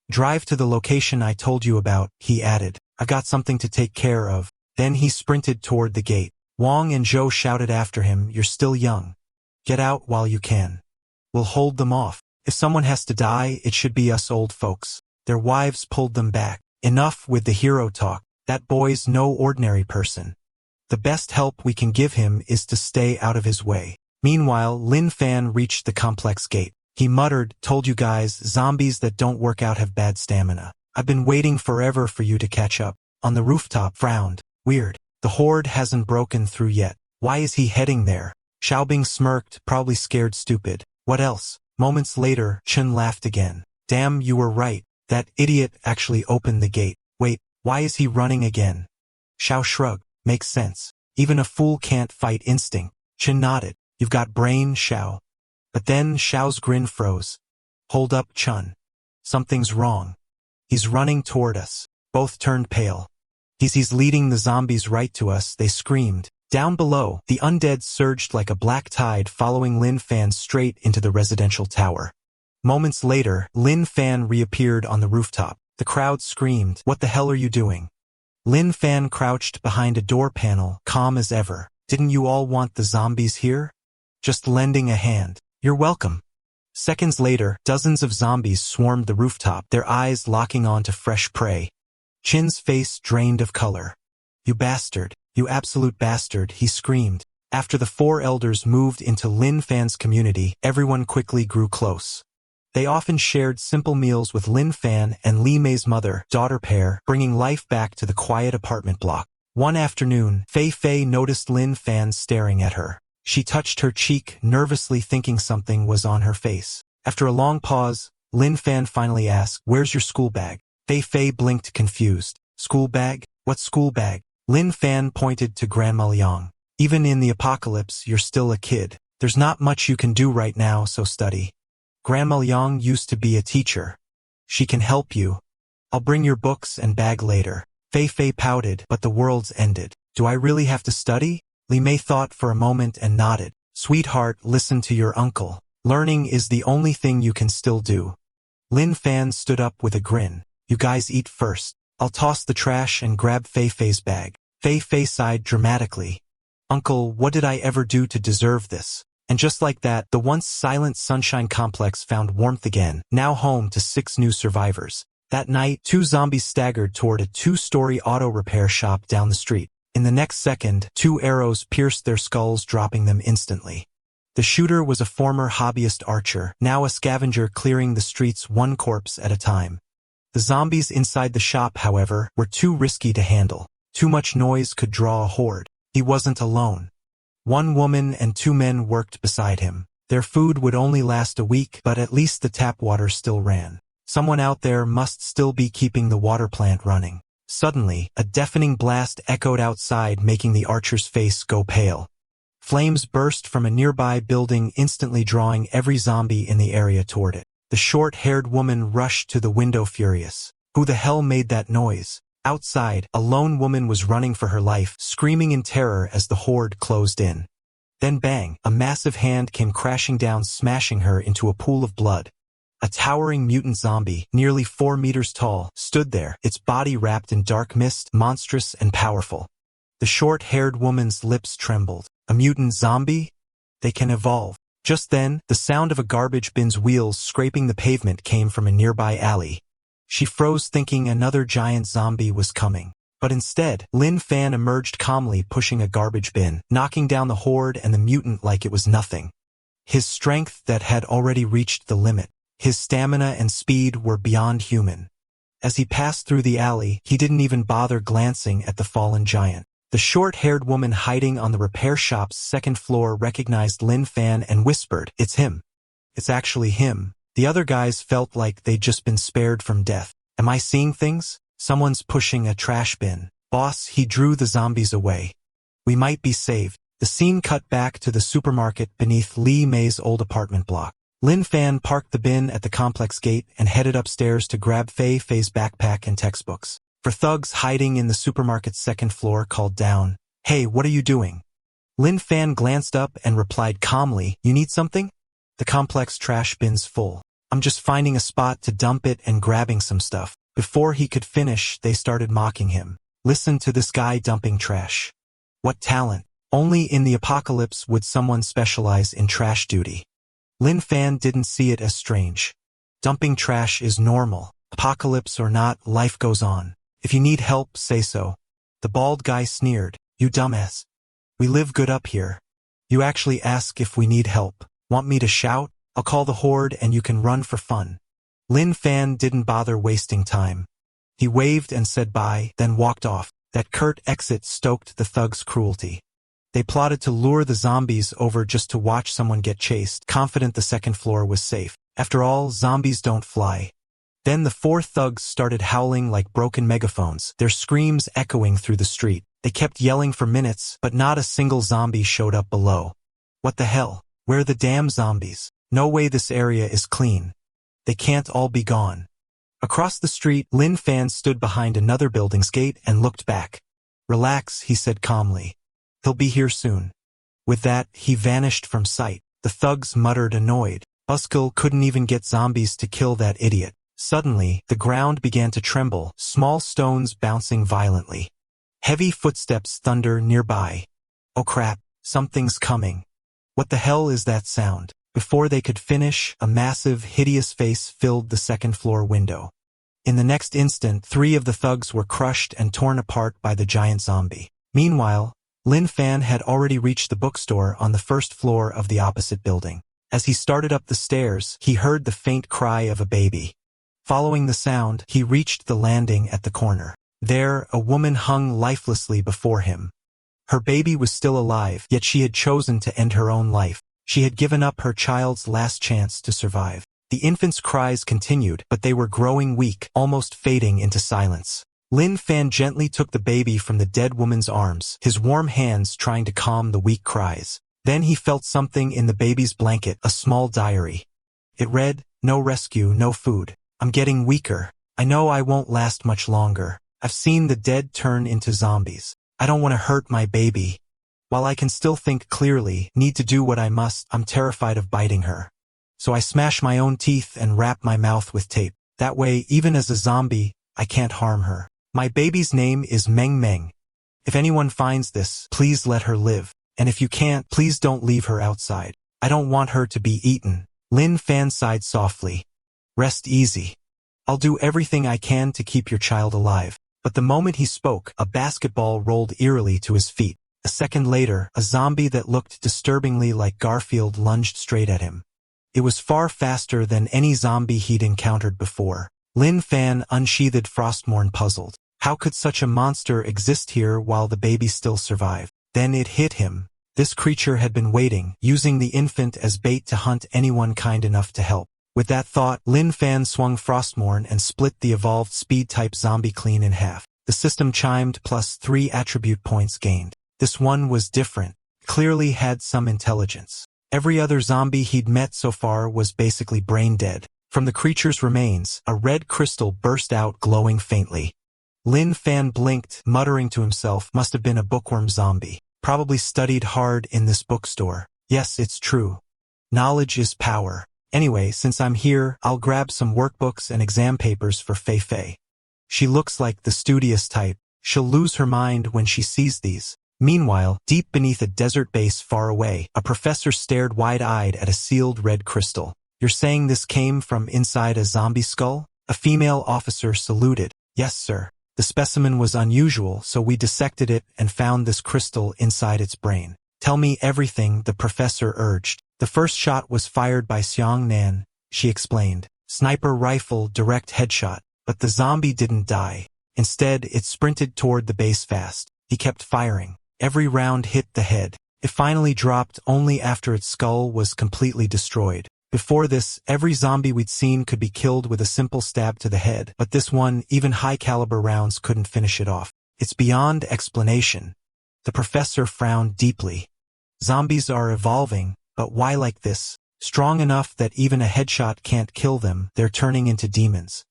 Drive to the location I told you about, he added. I got something to take care of. Then he sprinted toward the gate. Wang and Zhou shouted after him, You're still young. Get out while you can. We'll hold them off. If someone has to die, it should be us old folks. Their wives pulled them back. Enough with the hero talk. That boy's no ordinary person. The best help we can give him is to stay out of his way. Meanwhile, Lin Fan reached the complex gate. He muttered, Told you guys, zombies that don't work out have bad stamina. I've been waiting forever for you to catch up. On the rooftop, frowned. Weird. The horde hasn't broken through yet. Why is he heading there? Xiaobing smirked, probably scared stupid. What else? Moments later, Chun laughed again. Damn, you were right. That idiot actually opened the gate. Wait, why is he running again? Xiao shrugged. Makes sense. Even a fool can't fight instinct. Chun nodded. You've got brain, Xiao. But then Xiao's grin froze. Hold up, Chun. Something's wrong. He's running toward us. Both turned pale. He's leading the zombies right to us, they screamed. Down below, the undead surged like a black tide following Lin Fan straight into the residential tower. Moments later, Lin Fan reappeared on the rooftop. The crowd screamed, What the hell are you doing? Lin Fan crouched behind a door panel, calm as ever. Didn't you all want the zombies here? Just lending a hand. You're welcome. Seconds later, dozens of zombies swarmed the rooftop, their eyes locking on to fresh prey. Chin's face drained of color. "You bastard, you absolute bastard," he screamed. After the four elders moved into Lin Fan's community, everyone quickly grew close. They often shared simple meals with Lin Fan and Li Mei's mother-daughter pair, bringing life back to the quiet apartment block. One afternoon, Fei Fei noticed Lin Fan staring at her. She touched her cheek, nervously thinking something was on her face. After a long pause, Lin Fan finally asked, "Where's your school bag?" Fei Fei blinked confused. "School bag? What school bag?" Lin Fan pointed to Grandma Liang. "Even in the apocalypse, you're still a kid. There's not much you can do right now, so study. Grandma Liang used to be a teacher. She can help you. I'll bring your books and bag later." Fei Fei pouted, "But the world's ended. Do I really have to study?" Li Mei thought for a moment and nodded. "Sweetheart, listen to your uncle. Learning is the only thing you can still do." Lin Fan stood up with a grin. "You guys eat first. I'll toss the trash and grab Fei Fei's bag." Fei Fei sighed dramatically. "Uncle, what did I ever do to deserve this?" And just like that, the once silent Sunshine Complex found warmth again, now home to 6 new survivors. That night, 2 zombies staggered toward a 2-story auto repair shop down the street. In the next second, 2 arrows pierced their skulls, dropping them instantly. The shooter was a former hobbyist archer, now a scavenger clearing the streets 1 corpse at a time. The zombies inside the shop, however, were too risky to handle. Too much noise could draw a horde. He wasn't alone. 1 woman and 2 men worked beside him. Their food would only last a week, but at least the tap water still ran. Someone out there must still be keeping the water plant running. Suddenly, a deafening blast echoed outside, making the archer's face go pale. Flames burst from a nearby building, instantly drawing every zombie in the area toward it. The short-haired woman rushed to the window furious. Who the hell made that noise? Outside, a lone woman was running for her life, screaming in terror as the horde closed in. Then bang, a massive hand came crashing down, smashing her into a pool of blood. A towering mutant zombie, nearly 4 meters tall, stood there, its body wrapped in dark mist, monstrous and powerful. The short-haired woman's lips trembled. A mutant zombie? They can evolve. Just then, the sound of a garbage bin's wheels scraping the pavement came from a nearby alley. She froze, thinking another giant zombie was coming. But instead, Lin Fan emerged calmly, pushing a garbage bin, knocking down the horde and the mutant like it was nothing. His strength that had already reached the limit. His stamina and speed were beyond human. As he passed through the alley, he didn't even bother glancing at the fallen giant. The short-haired woman hiding on the repair shop's 2nd floor recognized Lin Fan and whispered, "It's him. It's actually him." The other guys felt like they'd just been spared from death. "Am I seeing things? Someone's pushing a trash bin." "Boss," he drew the zombies away. "We might be saved." The scene cut back to the supermarket beneath Li Mei's old apartment block. Lin Fan parked the bin at the complex gate and headed upstairs to grab Fei Fei's backpack and textbooks. For thugs hiding in the supermarket's 2nd floor called down, "Hey, what are you doing?" Lin Fan glanced up and replied calmly, "You need something?" "The complex trash bin's full. I'm just finding a spot to dump it and grabbing some stuff." Before he could finish, they started mocking him. "Listen to this guy dumping trash. What talent. Only in the apocalypse would someone specialize in trash duty." Lin Fan didn't see it as strange. Dumping trash is normal. Apocalypse or not, life goes on. If you need help, say so. The bald guy sneered, "You dumbass. We live good up here. You actually ask if we need help. Want me to shout? I'll call the horde and you can run for fun." Lin Fan didn't bother wasting time. He waved and said bye, then walked off. That curt exit stoked the thugs' cruelty. They plotted to lure the zombies over just to watch someone get chased, confident the 2nd floor was safe. After all, zombies don't fly. Then the 4 thugs started howling like broken megaphones, their screams echoing through the street. They kept yelling for minutes, but not a single zombie showed up below. What the hell? Where are the damn zombies? No way, this area is clean. They can't all be gone. Across the street, Lin Fan stood behind another building's gate and looked back. "Relax," he said calmly. "He'll be here soon." With that, he vanished from sight. The thugs muttered, annoyed. Buskill couldn't even get zombies to kill that idiot. Suddenly, the ground began to tremble, small stones bouncing violently. Heavy footsteps thunder nearby. "Oh crap, something's coming. What the hell is that sound?" Before they could finish, a massive, hideous face filled the second-floor window. In the next instant, 3 of the thugs were crushed and torn apart by the giant zombie. Meanwhile, Lin Fan had already reached the bookstore on the first floor of the opposite building. As he started up the stairs, he heard the faint cry of a baby. Following the sound, he reached the landing at the corner. There, a woman hung lifelessly before him. Her baby was still alive, yet she had chosen to end her own life. She had given up her child's last chance to survive. The infant's cries continued, but they were growing weak, almost fading into silence. Lin Fan gently took the baby from the dead woman's arms, his warm hands trying to calm the weak cries. Then he felt something in the baby's blanket, a small diary. It read, "No rescue, no food. I'm getting weaker. I know I won't last much longer. I've seen the dead turn into zombies. I don't want to hurt my baby. While I can still think clearly, need to do what I must, I'm terrified of biting her. So I smash my own teeth and wrap my mouth with tape. That way, even as a zombie, I can't harm her. My baby's name is Meng Meng. If anyone finds this, please let her live. And if you can't, please don't leave her outside. I don't want her to be eaten." Lin Fan sighed softly. "Rest easy. I'll do everything I can to keep your child alive." But the moment he spoke, a basketball rolled eerily to his feet. A second later, a zombie that looked disturbingly like Garfield lunged straight at him. It was far faster than any zombie he'd encountered before. Lin Fan unsheathed Frostmourne, puzzled. How could such a monster exist here while the baby still survived? Then it hit him. This creature had been waiting, using the infant as bait to hunt anyone kind enough to help. With that thought, Lin Fan swung Frostmourne and split the evolved speed-type zombie clean in half. The system chimed, +3 attribute points gained. This one was different, clearly had some intelligence. Every other zombie he'd met so far was basically brain dead. From the creature's remains, a red crystal burst out, glowing faintly. Lin Fan blinked, muttering to himself, must have been a bookworm zombie. Probably studied hard in this bookstore. Yes, it's true. Knowledge is power. Anyway, since I'm here, I'll grab some workbooks and exam papers for Fei Fei. She looks like the studious type. She'll lose her mind when she sees these. Meanwhile, deep beneath a desert base far away, a professor stared wide-eyed at a sealed red crystal. "You're saying this came from inside a zombie skull?" A female officer saluted. "Yes, sir. The specimen was unusual, so we dissected it and found this crystal inside its brain." "Tell me everything," the professor urged. "The first shot was fired by Xiang Nan," she explained. "Sniper rifle, direct headshot. But the zombie didn't die. Instead, it sprinted toward the base fast. He kept firing. Every round hit the head. It finally dropped only after its skull was completely destroyed. Before this, every zombie we'd seen could be killed with a simple stab to the head, but this one, even high-caliber rounds couldn't finish it off. It's beyond explanation." The professor frowned deeply. "Zombies are evolving, but why like this? Strong enough that even a headshot can't kill them, they're turning into demons.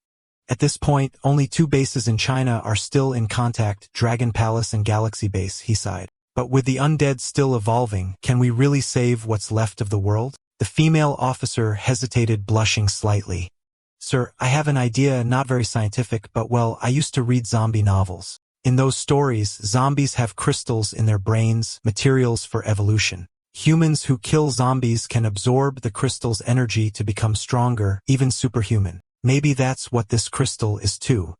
At this point, only 2 bases in China are still in contact, Dragon Palace and Galaxy Base," he sighed. "But with the undead still evolving, can we really save what's left of the world?" The female officer hesitated, blushing slightly. "Sir, I have an idea, not very scientific, but well, I used to read zombie novels. In those stories, zombies have crystals in their brains, materials for evolution. Humans who kill zombies can absorb the crystal's energy to become stronger, even superhuman. Maybe that's what this crystal is too."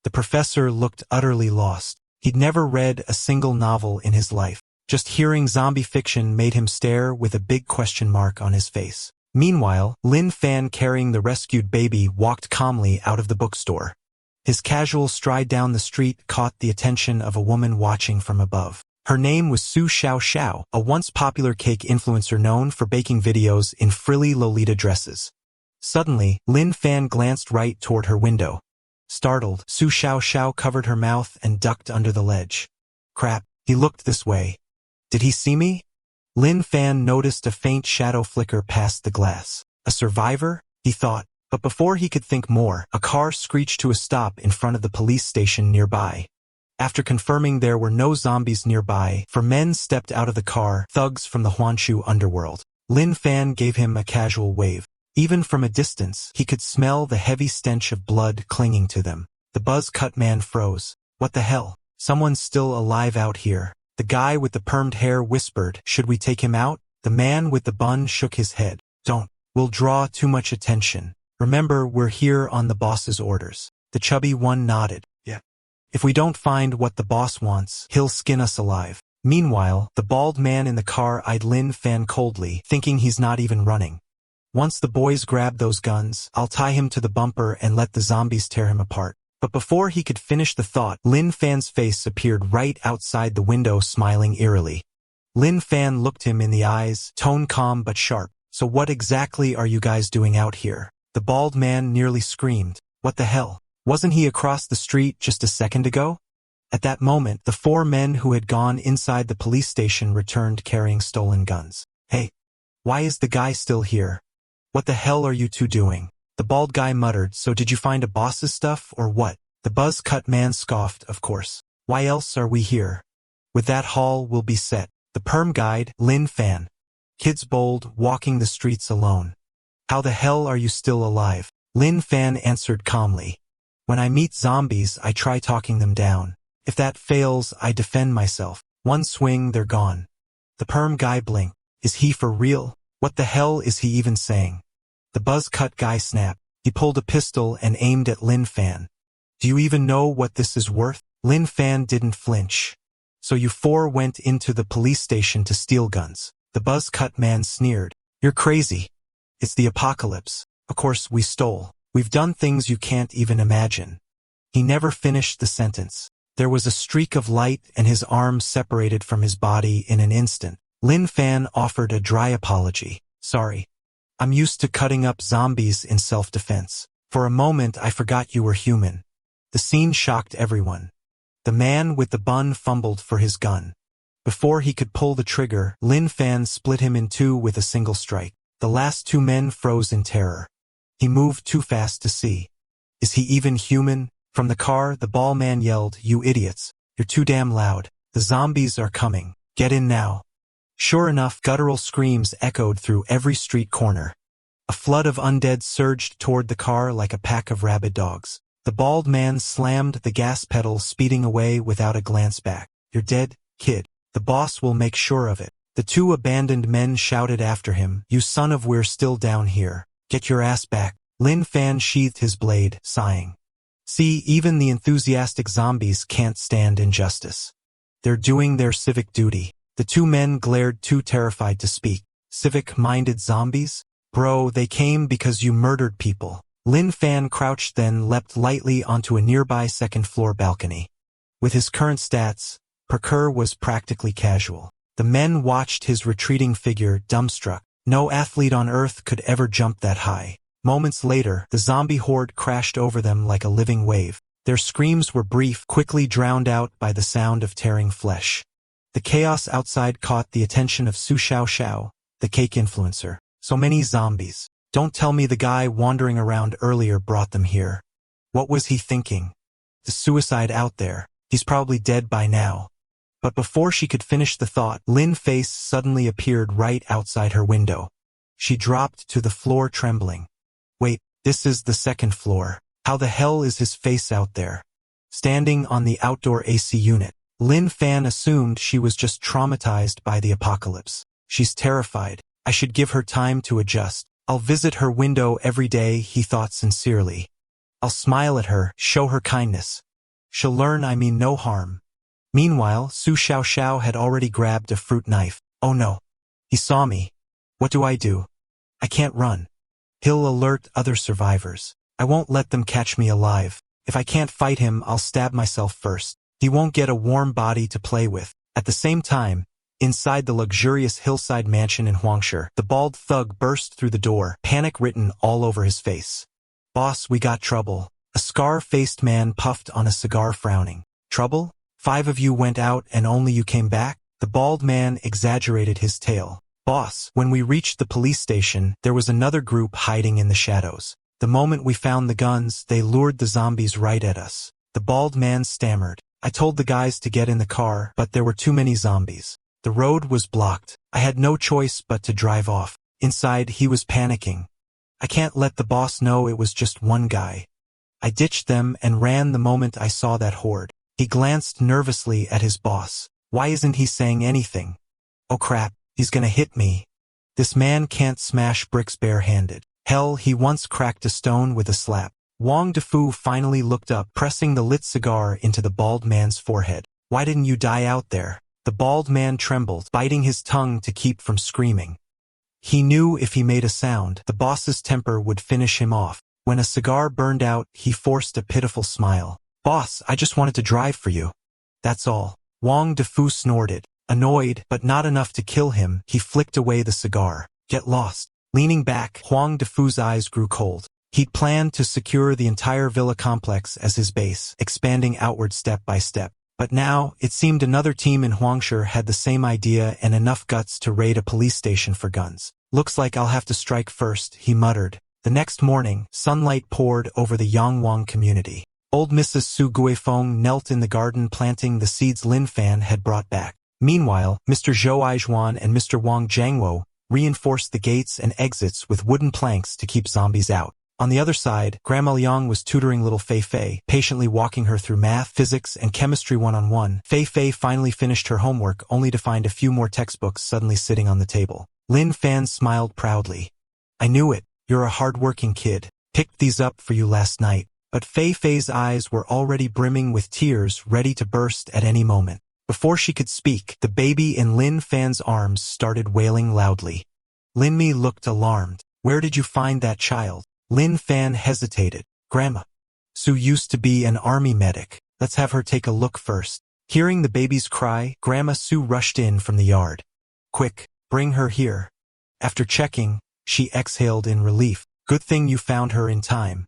The professor looked utterly lost. He'd never read a single novel in his life. Just hearing zombie fiction made him stare with a big question mark on his face. Meanwhile, Lin Fan, carrying the rescued baby, walked calmly out of the bookstore. His casual stride down the street caught the attention of a woman watching from above. Her name was Su Xiao Xiao, a once popular cake influencer known for baking videos in frilly Lolita dresses. Suddenly, Lin Fan glanced right toward her window. Startled, Su Xiao Xiao covered her mouth and ducked under the ledge. Crap, he looked this way. Did he see me? Lin Fan noticed a faint shadow flicker past the glass. A survivor? He thought. But before he could think more, a car screeched to a stop in front of the police station nearby. After confirming there were no zombies nearby, 4 men stepped out of the car, thugs from the Huanshu underworld. Lin Fan gave him a casual wave. Even from a distance, he could smell the heavy stench of blood clinging to them. The buzz-cut man froze. What the hell? Someone's still alive out here. The guy with the permed hair whispered, "Should we take him out?" The man with the bun shook his head. Don't. We'll draw too much attention. Remember, we're here on the boss's orders. The chubby one nodded. Yeah. If we don't find what the boss wants, he'll skin us alive. Meanwhile, the bald man in the car eyed Lin Fan coldly, thinking he's not even running. Once the boys grab those guns, I'll tie him to the bumper and let the zombies tear him apart. But before he could finish the thought, Lin Fan's face appeared right outside the window, smiling eerily. Lin Fan looked him in the eyes, tone calm but sharp. So what exactly are you guys doing out here? The bald man nearly screamed. What the hell? Wasn't he across the street just a second ago? At that moment, the 4 men who had gone inside the police station returned carrying stolen guns. Hey, why is the guy still here? What the hell are you two doing? The bald guy muttered. So did you find a boss's stuff or what? The buzz-cut man scoffed. Of course. Why else are we here? With that haul we'll be set. The perm guide, Lin Fan. Kids bold, walking the streets alone. How the hell are you still alive? Lin Fan answered calmly. When I meet zombies, I try talking them down. If that fails, I defend myself. One swing, they're gone. The perm guy blinked. Is he for real? What the hell is he even saying? The buzz-cut guy snapped. He pulled a pistol and aimed at Lin Fan. Do you even know what this is worth? Lin Fan didn't flinch. So you 4 went into the police station to steal guns. The buzz-cut man sneered. You're crazy. It's the apocalypse. Of course we stole. We've done things you can't even imagine. He never finished the sentence. There was a streak of light and his arms separated from his body in an instant. Lin Fan offered a dry apology. Sorry. I'm used to cutting up zombies in self-defense. For a moment I forgot you were human. The scene shocked everyone. The man with the bun fumbled for his gun. Before he could pull the trigger, Lin Fan split him in 2 with a single strike. The last 2 men froze in terror. He moved too fast to see. Is he even human? From the car, the bald man yelled, You idiots. You're too damn loud. The zombies are coming. Get in now. Sure enough, guttural screams echoed through every street corner. A flood of undead surged toward the car like a pack of rabid dogs. The bald man slammed the gas pedal, speeding away without a glance back. You're dead, kid. The boss will make sure of it. The 2 abandoned men shouted after him, You son of, we're still down here. Get your ass back. Lin Fan sheathed his blade, sighing. See, even the enthusiastic zombies can't stand injustice. They're doing their civic duty. The 2 men glared, too terrified to speak. Civic-minded zombies? Bro, they came because you murdered people. Lin Fan crouched, then leapt lightly onto a nearby second-floor balcony. With his current stats, parkour was practically casual. The men watched his retreating figure, dumbstruck. No athlete on Earth could ever jump that high. Moments later, the zombie horde crashed over them like a living wave. Their screams were brief, quickly drowned out by the sound of tearing flesh. The chaos outside caught the attention of Su Xiao Xiao, the cake influencer. So many zombies. Don't tell me the guy wandering around earlier brought them here. What was he thinking? The suicide out there. He's probably dead by now. But before she could finish the thought, Lin's face suddenly appeared right outside her window. She dropped to the floor trembling. Wait, this is the second floor. How the hell is his face out there? Standing on the outdoor AC unit. Lin Fan assumed she was just traumatized by the apocalypse. She's terrified. I should give her time to adjust. I'll visit her window every day, he thought sincerely. I'll smile at her, show her kindness. She'll learn I mean no harm. Meanwhile, Su Xiao Xiao had already grabbed a fruit knife. Oh no. He saw me. What do? I can't run. He'll alert other survivors. I won't let them catch me alive. If I can't fight him, I'll stab myself first. He won't get a warm body to play with. At the same time, inside the luxurious hillside mansion in Huangshe, the bald thug burst through the door, panic written all over his face. Boss, we got trouble. A scar-faced man puffed on a cigar, frowning. Trouble? 5 of you went out and only you came back? The bald man exaggerated his tale. Boss, when we reached the police station, there was another group hiding in the shadows. The moment we found the guns, they lured the zombies right at us. The bald man stammered. I told the guys to get in the car, but there were too many zombies. The road was blocked. I had no choice but to drive off. Inside, he was panicking. I can't let the boss know it was just one guy. I ditched them and ran the moment I saw that horde. He glanced nervously at his boss. Why isn't he saying anything? Oh crap, he's gonna hit me. This man can't smash bricks bare-handed. Hell, he once cracked a stone with a slap. Wang Defu finally looked up, pressing the lit cigar into the bald man's forehead. Why didn't you die out there? The bald man trembled, biting his tongue to keep from screaming. He knew if he made a sound, the boss's temper would finish him off. When a cigar burned out, he forced a pitiful smile. Boss, I just wanted to drive for you. That's all. Wang Defu snorted. Annoyed, but not enough to kill him, he flicked away the cigar. Get lost. Leaning back, Wang Defu's eyes grew cold. He'd planned to secure the entire villa complex as his base, expanding outward step by step. But now, it seemed another team in Huangshe had the same idea and enough guts to raid a police station for guns. Looks like I'll have to strike first, he muttered. The next morning, sunlight poured over the Yangwang community. Old Mrs. Su Guifeng knelt in the garden planting the seeds Lin Fan had brought back. Meanwhile, Mr. Zhou Aizhuan and Mr. Wang Jiangwo reinforced the gates and exits with wooden planks to keep zombies out. On the other side, Grandma Liang was tutoring little Fei Fei, patiently walking her through math, physics, and chemistry one-on-one. Fei Fei finally finished her homework only to find a few more textbooks suddenly sitting on the table. Lin Fan smiled proudly. I knew it. You're a hard-working kid. Picked these up for you last night. But Fei Fei's eyes were already brimming with tears, ready to burst at any moment. Before she could speak, the baby in Lin Fan's arms started wailing loudly. Lin Mi looked alarmed. Where did you find that child? Lin Fan hesitated. Grandma. Su used to be an army medic. Let's have her take a look first. Hearing the baby's cry, Grandma Su rushed in from the yard. Quick, bring her here. After checking, she exhaled in relief. Good thing you found her in time.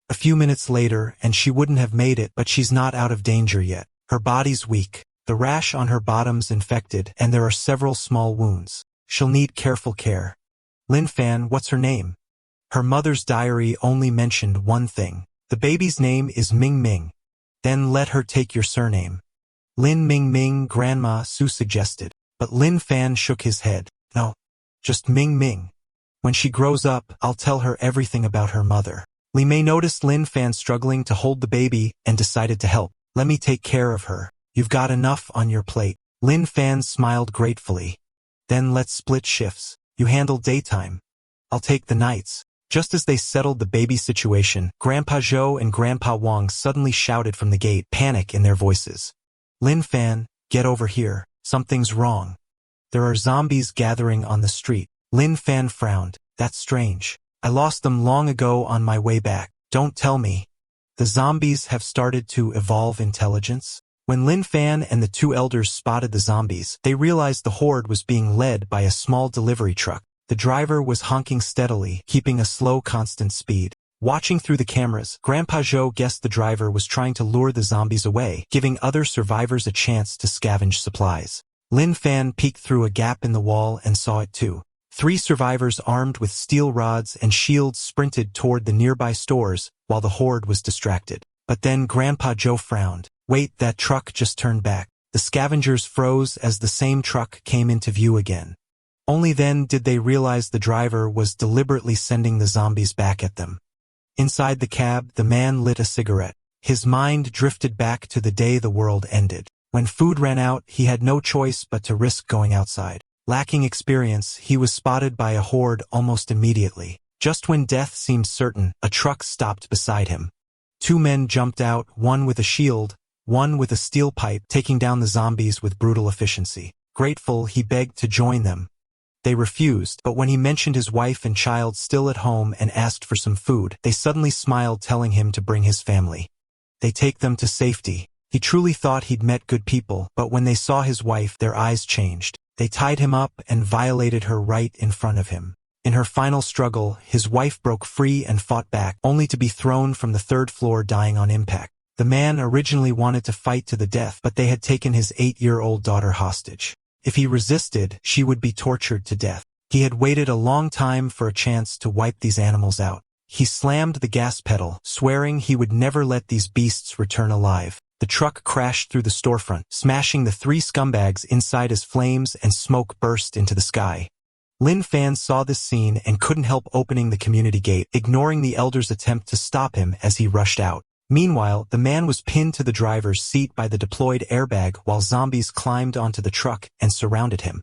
A few minutes later, and she wouldn't have made it, but she's not out of danger yet. Her body's weak. The rash on her bottom's infected, and there are several small wounds. She'll need careful care. Lin Fan, what's her name? Her mother's diary only mentioned one thing. The baby's name is Ming Ming. Then let her take your surname. Lin Ming Ming, Grandma Su suggested. But Lin Fan shook his head. No, just Ming Ming. When she grows up, I'll tell her everything about her mother. Li Mei noticed Lin Fan struggling to hold the baby and decided to help. Let me take care of her. You've got enough on your plate. Lin Fan smiled gratefully. Then let's split shifts. You handle daytime. I'll take the nights. Just as they settled the baby situation, Grandpa Zhou and Grandpa Wang suddenly shouted from the gate, panic in their voices. Lin Fan, get over here. Something's wrong. There are zombies gathering on the street. Lin Fan frowned. That's strange. I lost them long ago on my way back. Don't tell me. The zombies have started to evolve intelligence? When Lin Fan and the two elders spotted the zombies, they realized the horde was being led by a small delivery truck. The driver was honking steadily, keeping a slow, constant speed. Watching through the cameras, Grandpa Zhou guessed the driver was trying to lure the zombies away, giving other survivors a chance to scavenge supplies. Lin Fan peeked through a gap in the wall and saw it too. 3 survivors armed with steel rods and shields sprinted toward the nearby stores, while the horde was distracted. But then Grandpa Zhou frowned. Wait, that truck just turned back. The scavengers froze as the same truck came into view again. Only then did they realize the driver was deliberately sending the zombies back at them. Inside the cab, the man lit a cigarette. His mind drifted back to the day the world ended. When food ran out, he had no choice but to risk going outside. Lacking experience, he was spotted by a horde almost immediately. Just when death seemed certain, a truck stopped beside him. 2 men jumped out, one with a shield, one with a steel pipe, taking down the zombies with brutal efficiency. Grateful, he begged to join them. They refused, but when he mentioned his wife and child still at home and asked for some food, they suddenly smiled, telling him to bring his family. They take them to safety. He truly thought he'd met good people, but when they saw his wife, their eyes changed. They tied him up and violated her right in front of him. In her final struggle, his wife broke free and fought back, only to be thrown from the 3rd floor, dying on impact. The man originally wanted to fight to the death, but they had taken his 8-year-old daughter hostage. If he resisted, she would be tortured to death. He had waited a long time for a chance to wipe these animals out. He slammed the gas pedal, swearing he would never let these beasts return alive. The truck crashed through the storefront, smashing the 3 scumbags inside as flames and smoke burst into the sky. Lin Fan saw this scene and couldn't help opening the community gate, ignoring the elder's attempt to stop him as he rushed out. Meanwhile, the man was pinned to the driver's seat by the deployed airbag while zombies climbed onto the truck and surrounded him.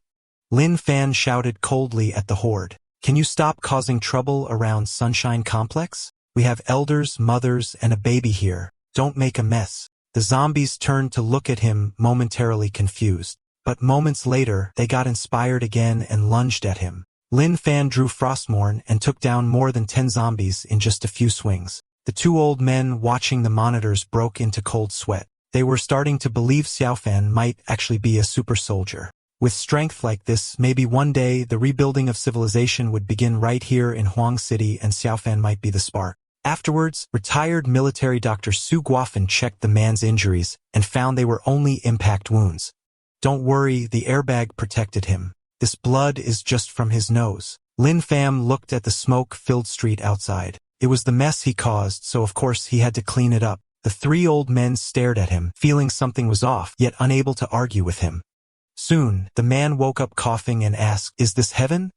Lin Fan shouted coldly at the horde. Can you stop causing trouble around Sunshine Complex? We have elders, mothers, and a baby here. Don't make a mess. The zombies turned to look at him, momentarily confused. But moments later, they got inspired again and lunged at him. Lin Fan drew Frostmourne and took down more than 10 zombies in just a few swings. The two old men watching the monitors broke into cold sweat. They were starting to believe Xiaofan might actually be a super soldier. With strength like this, maybe one day the rebuilding of civilization would begin right here in Huang City and Xiaofan might be the spark. Afterwards, retired military Dr. Su Guofan checked the man's injuries and found they were only impact wounds. Don't worry, the airbag protected him. This blood is just from his nose. Lin Fan looked at the smoke-filled street outside. It was the mess he caused, so of course he had to clean it up. The three old men stared at him, feeling something was off, yet unable to argue with him. Soon, the man woke up coughing and asked, "Is this heaven?"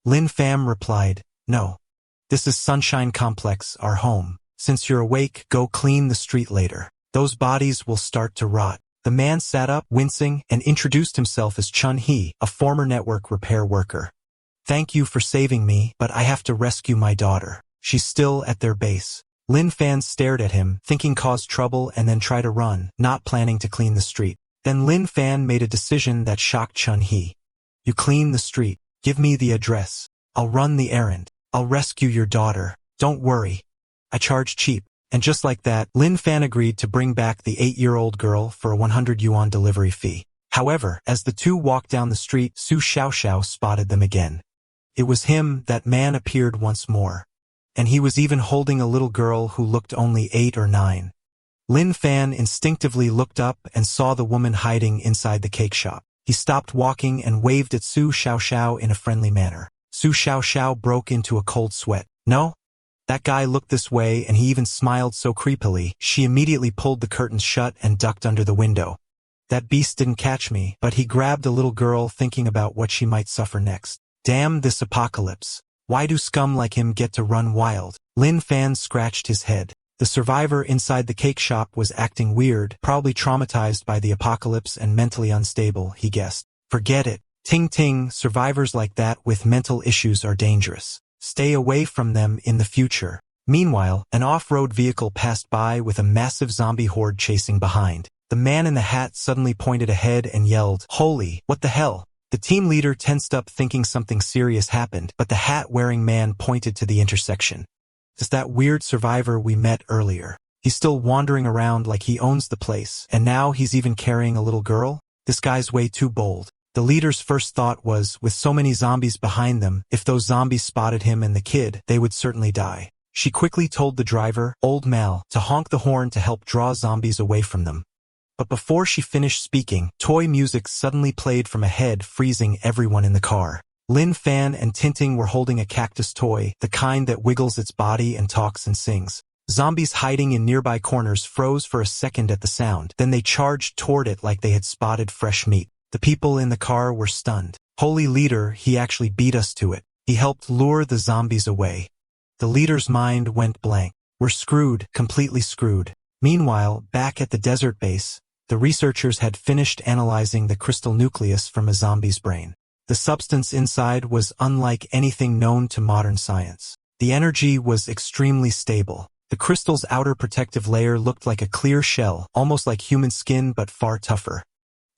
Lin Fan replied, "No. This is Sunshine Complex, our home. Since you're awake, go clean the street later. Those bodies will start to rot." The man sat up, wincing, and introduced himself as Chun He, a former network repair worker. "Thank you for saving me, but I have to rescue my daughter. She's still at their base." Lin Fan stared at him, thinking cause trouble and then try to run, not planning to clean the street. Then Lin Fan made a decision that shocked Chun He. "You clean the street. Give me the address. I'll run the errand. I'll rescue your daughter. Don't worry. I charge cheap." And just like that, Lin Fan agreed to bring back the 8-year-old girl for a 100 yuan delivery fee. However, as the two walked down the street, Su Xiaoxiao spotted them again. It was him. That man appeared once more. And he was even holding a little girl who looked only 8 or 9. Lin Fan instinctively looked up and saw the woman hiding inside the cake shop. He stopped walking and waved at Su Xiaoxiao in a friendly manner. Su Xiaoxiao broke into a cold sweat. "No? That guy looked this way and he even smiled so creepily." She immediately pulled the curtains shut and ducked under the window. "That beast didn't catch me, but he grabbed a little girl thinking about what she might suffer next. Damn this apocalypse. Why do scum like him get to run wild?" Lin Fan scratched his head. The survivor inside the cake shop was acting weird, probably traumatized by the apocalypse and mentally unstable, he guessed. "Forget it. Ting ting, survivors like that with mental issues are dangerous. Stay away from them in the future." Meanwhile, an off-road vehicle passed by with a massive zombie horde chasing behind. The man in the hat suddenly pointed ahead and yelled, "Holy, what the hell?" The team leader tensed up thinking something serious happened, but the hat-wearing man pointed to the intersection. "It's that weird survivor we met earlier. He's still wandering around like he owns the place, and now he's even carrying a little girl? This guy's way too bold." The leader's first thought was, with so many zombies behind them, if those zombies spotted him and the kid, they would certainly die. She quickly told the driver, Old Mal, to honk the horn to help draw zombies away from them. But before she finished speaking, toy music suddenly played from ahead, freezing everyone in the car. Lin Fan and Tinting were holding a cactus toy, the kind that wiggles its body and talks and sings. Zombies hiding in nearby corners froze for a second at the sound, then they charged toward it like they had spotted fresh meat. The people in the car were stunned. "Holy leader, he actually beat us to it. He helped lure the zombies away." The leader's mind went blank. "We're screwed, completely screwed." Meanwhile, back at the desert base, the researchers had finished analyzing the crystal nucleus from a zombie's brain. The substance inside was unlike anything known to modern science. The energy was extremely stable. The crystal's outer protective layer looked like a clear shell, almost like human skin but far tougher.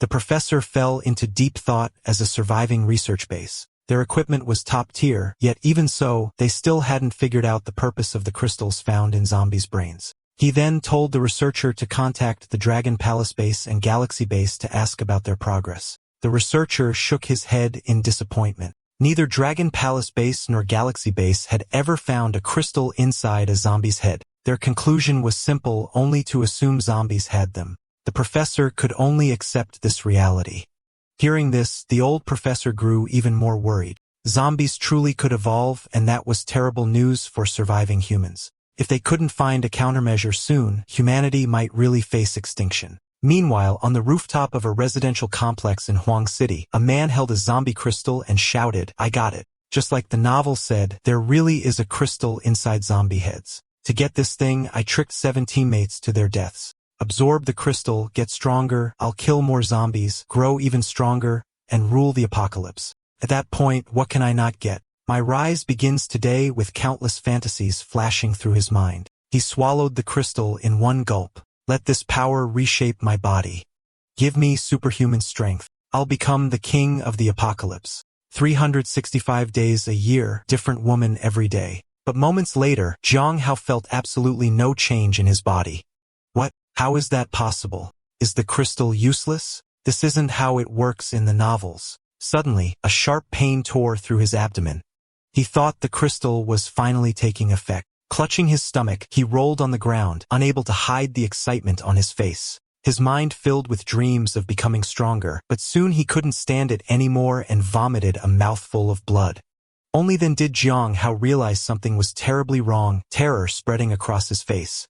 The professor fell into deep thought as a surviving research base. Their equipment was top tier, yet even so, they still hadn't figured out the purpose of the crystals found in zombies' brains. He then told the researcher to contact the Dragon Palace base and Galaxy base to ask about their progress. The researcher shook his head in disappointment. Neither Dragon Palace base nor Galaxy base had ever found a crystal inside a zombie's head. Their conclusion was simple, only to assume zombies had them. The professor could only accept this reality. Hearing this, the old professor grew even more worried. Zombies truly could evolve, and that was terrible news for surviving humans. If they couldn't find a countermeasure soon, humanity might really face extinction. Meanwhile, on the rooftop of a residential complex in Huang City, a man held a zombie crystal and shouted, "I got it." Just like the novel said, there really is a crystal inside zombie heads. To get this thing, I tricked 7 teammates to their deaths. Absorb the crystal, get stronger, I'll kill more zombies, grow even stronger, and rule the apocalypse. At that point, what can I not get? My rise begins today with countless fantasies flashing through his mind. He swallowed the crystal in one gulp. Let this power reshape my body. Give me superhuman strength. I'll become the king of the apocalypse. 365 days a year, different woman every day. But moments later, Zhang Hao felt absolutely no change in his body. What? How is that possible? Is the crystal useless? This isn't how it works in the novels. Suddenly, a sharp pain tore through his abdomen. He thought the crystal was finally taking effect. Clutching his stomach, he rolled on the ground, unable to hide the excitement on his face. His mind filled with dreams of becoming stronger, but soon he couldn't stand it anymore and vomited a mouthful of blood. Only then did Zhang Hao realize something was terribly wrong, terror spreading across his face.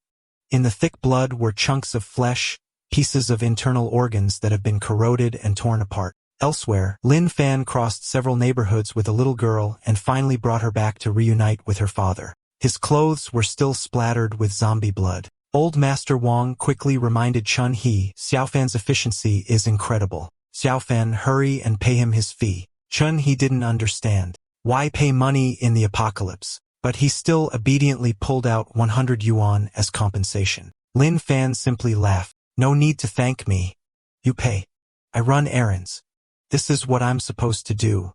In the thick blood were chunks of flesh, pieces of internal organs that have been corroded and torn apart. Elsewhere, Lin Fan crossed several neighborhoods with a little girl and finally brought her back to reunite with her father. His clothes were still splattered with zombie blood. Old Master Wang quickly reminded Chun He, Xiaofan's efficiency is incredible. Xiaofan, hurry and pay him his fee. Chun He didn't understand. Why pay money in the apocalypse? But he still obediently pulled out 100 yuan as compensation. Lin Fan simply laughed. No need to thank me. You pay. I run errands. This is what I'm supposed to do.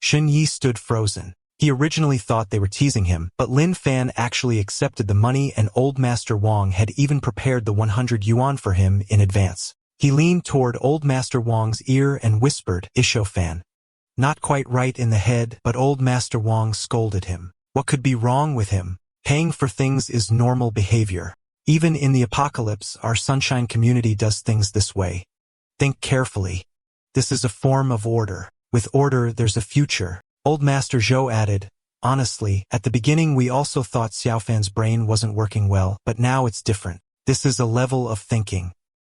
Shun Yi stood frozen. He originally thought they were teasing him, but Lin Fan actually accepted the money and Old Master Wang had even prepared the 100 yuan for him in advance. He leaned toward Old Master Wang's ear and whispered, Isho Fan. Not quite right in the head, but Old Master Wang scolded him. What could be wrong with him? Paying for things is normal behavior. Even in the apocalypse, our sunshine community does things this way. Think carefully. This is a form of order. With order, there's a future. Old Master Zhou added, honestly, at the beginning we also thought Xiaofan's brain wasn't working well, but now it's different. This is a level of thinking.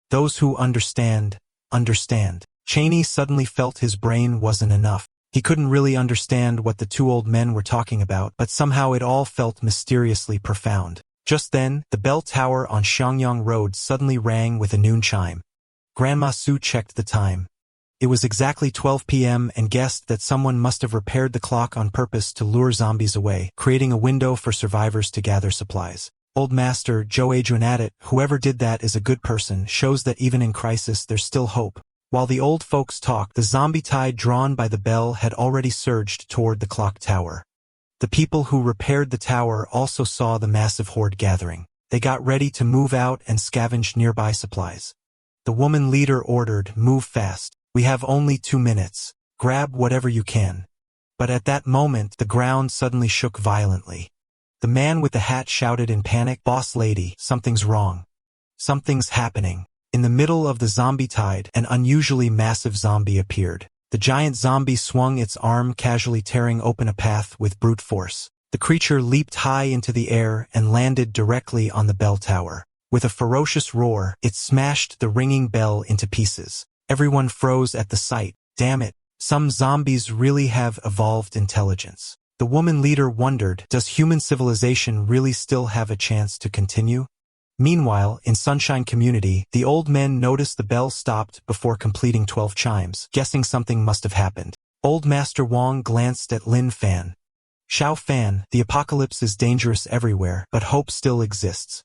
Those who understand, understand. Cheney suddenly felt his brain wasn't enough. He couldn't really understand what the two old men were talking about, but somehow it all felt mysteriously profound. Just then, the bell tower on Xiangyang Road suddenly rang with a noon chime. Grandma Su checked the time. It was exactly 12 p.m. and guessed that someone must have repaired the clock on purpose to lure zombies away, creating a window for survivors to gather supplies. Old Master Zhou Adrian at it, whoever did that is a good person, shows that even in crisis there's still hope. While the old folks talked, the zombie tide drawn by the bell had already surged toward the clock tower. The people who repaired the tower also saw the massive horde gathering. They got ready to move out and scavenge nearby supplies. The woman leader ordered, move fast. We have only 2 minutes. Grab whatever you can. But at that moment, the ground suddenly shook violently. The man with the hat shouted in panic, Boss lady, something's wrong. Something's happening. In the middle of the zombie tide, an unusually massive zombie appeared. The giant zombie swung its arm, casually tearing open a path with brute force. The creature leaped high into the air and landed directly on the bell tower. With a ferocious roar, it smashed the ringing bell into pieces. Everyone froze at the sight. Damn it, some zombies really have evolved intelligence. The woman leader wondered, does human civilization really still have a chance to continue? Meanwhile, in Sunshine Community, the old men noticed the bell stopped before completing 12 chimes, guessing something must have happened. Old Master Wang glanced at Lin Fan. Xiao Fan, the apocalypse is dangerous everywhere, but hope still exists.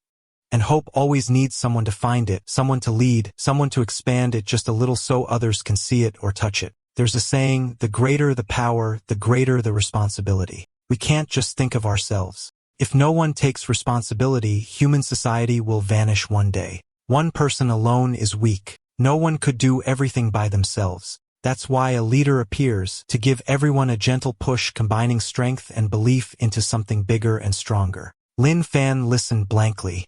And hope always needs someone to find it, someone to lead, someone to expand it just a little so others can see it or touch it. There's a saying, the greater the power, the greater the responsibility. We can't just think of ourselves. If no one takes responsibility, human society will vanish one day. One person alone is weak. No one could do everything by themselves. That's why a leader appears, to give everyone a gentle push combining strength and belief into something bigger and stronger. Lin Fan listened blankly.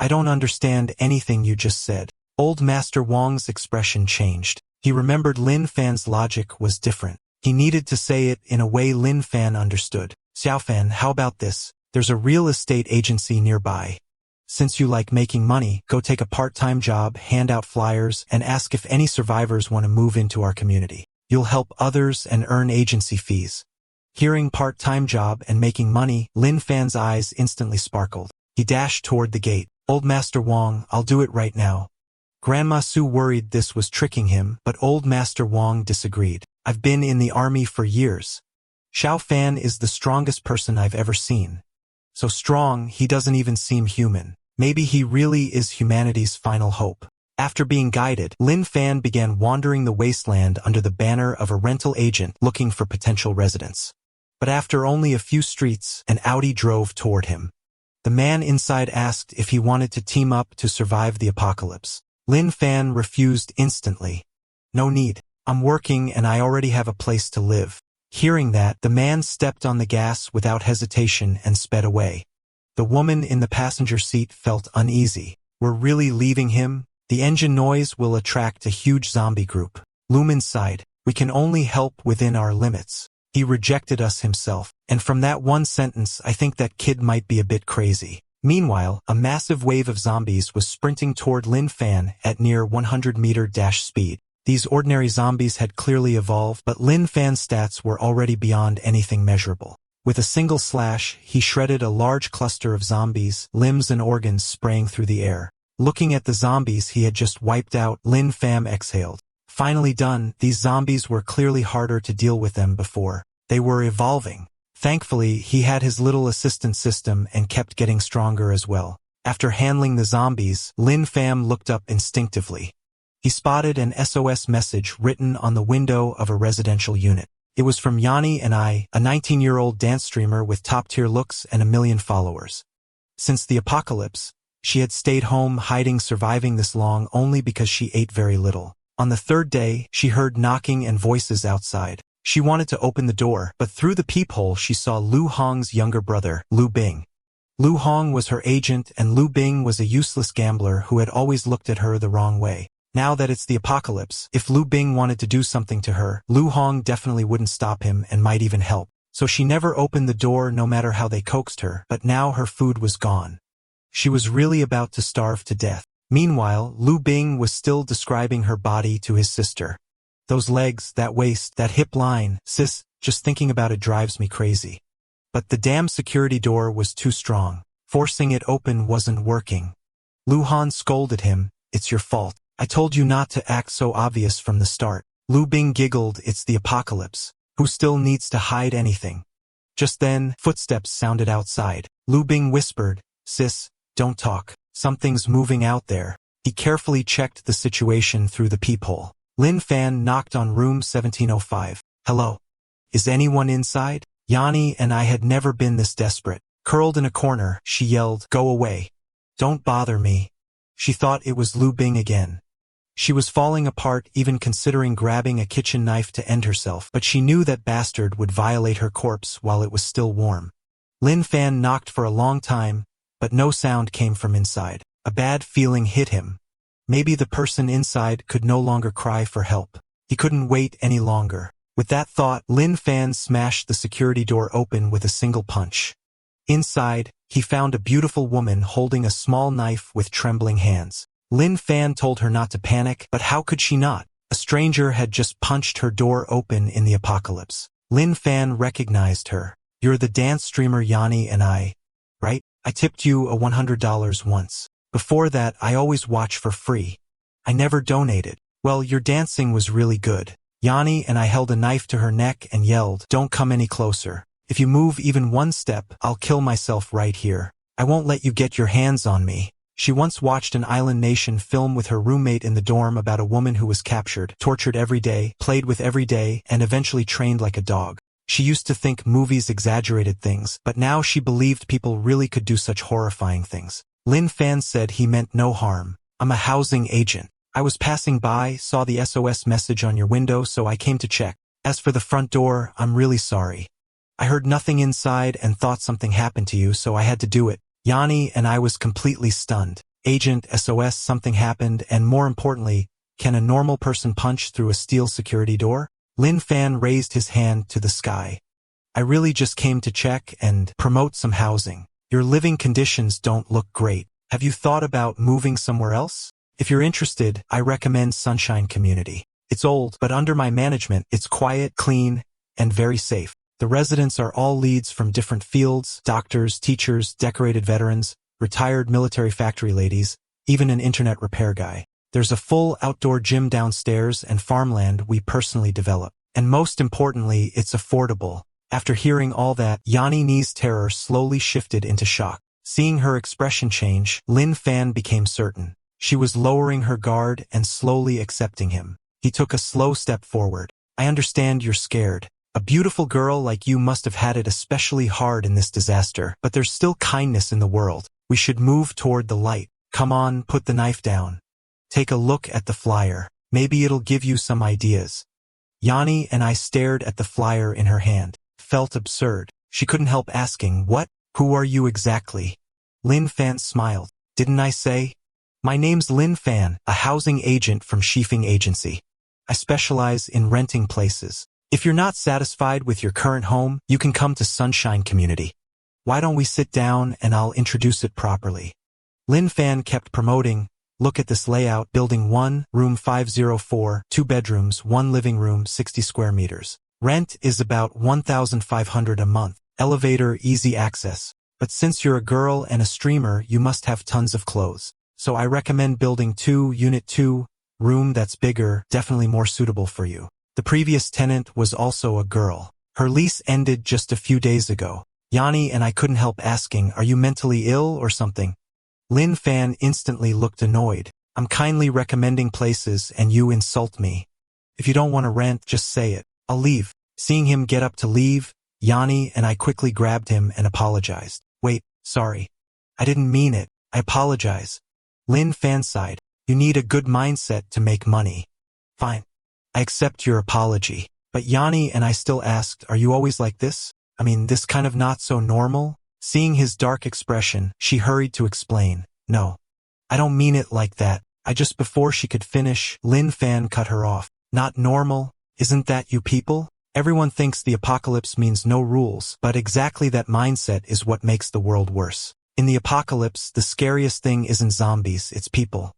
I don't understand anything you just said. Old Master Wang's expression changed. He remembered Lin Fan's logic was different. He needed to say it in a way Lin Fan understood. Xiaofan, how about this? There's a real estate agency nearby. Since you like making money, go take a part-time job, hand out flyers, and ask if any survivors want to move into our community. You'll help others and earn agency fees. Hearing part-time job and making money, Lin Fan's eyes instantly sparkled. He dashed toward the gate. Old Master Wang, I'll do it right now. Grandma Su worried this was tricking him, but old Master Wong disagreed. I've been in the army for years. Xiao Fan is the strongest person I've ever seen. So strong, he doesn't even seem human. Maybe he really is humanity's final hope. After being guided, Lin Fan began wandering the wasteland under the banner of a rental agent looking for potential residents. But after only a few streets, an Audi drove toward him. The man inside asked if he wanted to team up to survive the apocalypse. Lin Fan refused instantly. No need. I'm working and I already have a place to live. Hearing that, the man stepped on the gas without hesitation and sped away. The woman in the passenger seat felt uneasy. We're really leaving him? The engine noise will attract a huge zombie group. Lumen sighed. We can only help within our limits. He rejected us himself, and from that one sentence I think that kid might be a bit crazy. Meanwhile, a massive wave of zombies was sprinting toward Lin Fan at near 100-meter dash speed. These ordinary zombies had clearly evolved, but Lin Fan's stats were already beyond anything measurable. With a single slash, he shredded a large cluster of zombies, limbs and organs spraying through the air. Looking at the zombies he had just wiped out, Lin Fan exhaled. Finally done, these zombies were clearly harder to deal with than before. They were evolving. Thankfully, he had his little assistant system and kept getting stronger as well. After handling the zombies, Lin Fan looked up instinctively. He spotted an SOS message written on the window of a residential unit. It was from Yanni and I, a 19-year-old dance streamer with top-tier looks and 1 million followers. Since the apocalypse, she had stayed home hiding, surviving this long only because she ate very little. On the 3rd day, she heard knocking and voices outside. She wanted to open the door, but through the peephole she saw Lu Hong's younger brother, Lu Bing. Lu Hong was her agent and Lu Bing was a useless gambler who had always looked at her the wrong way. Now that it's the apocalypse, if Lu Bing wanted to do something to her, Lu Hong definitely wouldn't stop him and might even help. So she never opened the door no matter how they coaxed her, but now her food was gone. She was really about to starve to death. Meanwhile, Lu Bing was still describing her body to his sister. Those legs, that waist, that hip line, sis, just thinking about it drives me crazy. But the damn security door was too strong. Forcing it open wasn't working. Lu Han scolded him, "It's your fault. I told you not to act so obvious from the start." Lu Bing giggled, "It's the apocalypse. Who still needs to hide anything?" Just then, footsteps sounded outside. Lu Bing whispered, "Sis, don't talk. Something's moving out there." He carefully checked the situation through the peephole. Lin Fan knocked on room 1705. "Hello? Is anyone inside?" Yanni and I had never been this desperate. Curled in a corner, she yelled, "Go away. Don't bother me." She thought it was Lu Bing again. She was falling apart, even considering grabbing a kitchen knife to end herself, but she knew that bastard would violate her corpse while it was still warm. Lin Fan knocked for a long time, but no sound came from inside. A bad feeling hit him. Maybe the person inside could no longer cry for help. He couldn't wait any longer. With that thought, Lin Fan smashed the security door open with a single punch. Inside, he found a beautiful woman holding a small knife with trembling hands. Lin Fan told her not to panic, but how could she not? A stranger had just punched her door open in the apocalypse. Lin Fan recognized her. "You're the dance streamer Yanni and I, right? I tipped you a $100 once. Before that, I always watch for free. I never donated. Well, your dancing was really good." Yanni and I held a knife to her neck and yelled, "Don't come any closer. If you move even one step, I'll kill myself right here. I won't let you get your hands on me." She once watched an Island Nation film with her roommate in the dorm about a woman who was captured, tortured every day, played with every day, and eventually trained like a dog. She used to think movies exaggerated things, but now she believed people really could do such horrifying things. Lin Fan said he meant no harm. "I'm a housing agent. I was passing by, saw the SOS message on your window, so I came to check. As for the front door, I'm really sorry. I heard nothing inside and thought something happened to you, so I had to do it." Yanni and I was completely stunned. Agent SOS, something happened, and more importantly, can a normal person punch through a steel security door? Lin Fan raised his hand to the sky. "I really just came to check and promote some housing. Your living conditions don't look great. Have you thought about moving somewhere else? If you're interested, I recommend Sunshine Community. It's old, but under my management, it's quiet, clean, and very safe. The residents are all leads from different fields, doctors, teachers, decorated veterans, retired military factory ladies, even an internet repair guy. There's a full outdoor gym downstairs and farmland we personally develop. And most importantly, it's affordable. After hearing all that, Yanni's terror slowly shifted into shock. Seeing her expression change, Lin Fan became certain. She was lowering her guard and slowly accepting him. He took a slow step forward. I understand you're scared. A beautiful girl like you must have had it especially hard in this disaster, but there's still kindness in the world. We should move toward the light. Come on, put the knife down. Take a look at the flyer. Maybe it'll give you some ideas. Yanni and I stared at the flyer in her hand. Felt absurd. She couldn't help asking, what? Who are you exactly? Lin Fan smiled. Didn't I say? My name's Lin Fan, a housing agent from Shifeng Agency. I specialize in renting places. If you're not satisfied with your current home, you can come to Sunshine Community. Why don't we sit down and I'll introduce it properly? Lin Fan kept promoting, look at this layout, building 1, room 504, 2 bedrooms, 1 living room, 60 square meters. Rent is about $1,500 a month, elevator easy access. But since you're a girl and a streamer, you must have tons of clothes. So I recommend building 2, unit 2, room that's bigger, definitely more suitable for you. The previous tenant was also a girl. Her lease ended just a few days ago. Yanni and I couldn't help asking, are you mentally ill or something? Lin Fan instantly looked annoyed. I'm kindly recommending places and you insult me. If you don't want to rent, just say it. I'll leave. Seeing him get up to leave, Yanni and I quickly grabbed him and apologized. Wait, sorry. I didn't mean it. I apologize. Lin Fan sighed. You need a good mindset to make money. Fine. I accept your apology. But Yanni and I still asked, are you always like this? I mean, this kind of not so normal? Seeing his dark expression, she hurried to explain. No. I don't mean it like that. Just before she could finish, Lin Fan cut her off. Not normal? Isn't that you people? Everyone thinks the apocalypse means no rules, but exactly that mindset is what makes the world worse. In the apocalypse, the scariest thing isn't zombies, it's people.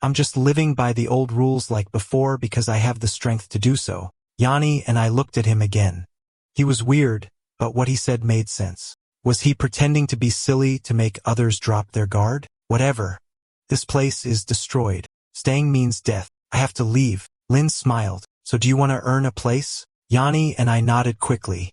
I'm just living by the old rules like before because I have the strength to do so. Yanni and I looked at him again. He was weird, but what he said made sense. Was he pretending to be silly to make others drop their guard? Whatever. This place is destroyed. Staying means death. I have to leave. Lin smiled. So do you want to earn a place? Yanni and I nodded quickly.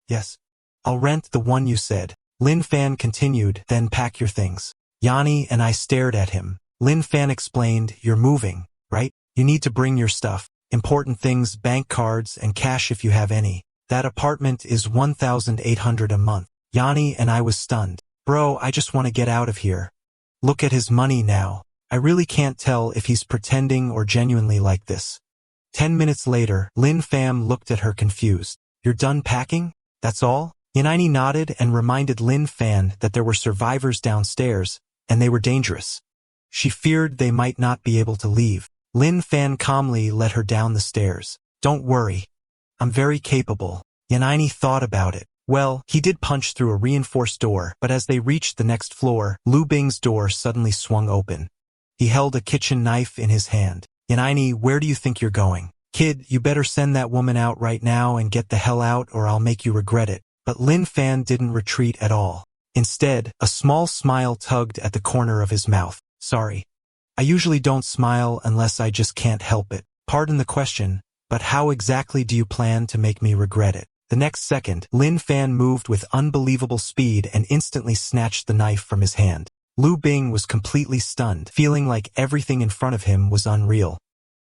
Yes. I'll rent the one you said. Lin Fan continued, then pack your things. Yanni and I stared at him. Lin Fan explained, you're moving, right? You need to bring your stuff. Important things, bank cards, and cash if you have any. That apartment is $1,800 a month. Yanni and I was stunned. Bro, I just want to get out of here. Look at his money now. I really can't tell if he's pretending or genuinely like this. 10 minutes later, Lin Fan looked at her confused. You're done packing? That's all? Yanni nodded and reminded Lin Fan that there were survivors downstairs, and they were dangerous. She feared they might not be able to leave. Lin Fan calmly led her down the stairs. Don't worry. I'm very capable. Yanni thought about it. Well, he did punch through a reinforced door, but as they reached the next floor, Lu Bing's door suddenly swung open. He held a kitchen knife in his hand. Yanni, where do you think you're going? Kid, you better send that woman out right now and get the hell out or I'll make you regret it. But Lin Fan didn't retreat at all. Instead, a small smile tugged at the corner of his mouth. Sorry. I usually don't smile unless I just can't help it. Pardon the question, but how exactly do you plan to make me regret it? The next second, Lin Fan moved with unbelievable speed and instantly snatched the knife from his hand. Lu Bing was completely stunned, feeling like everything in front of him was unreal.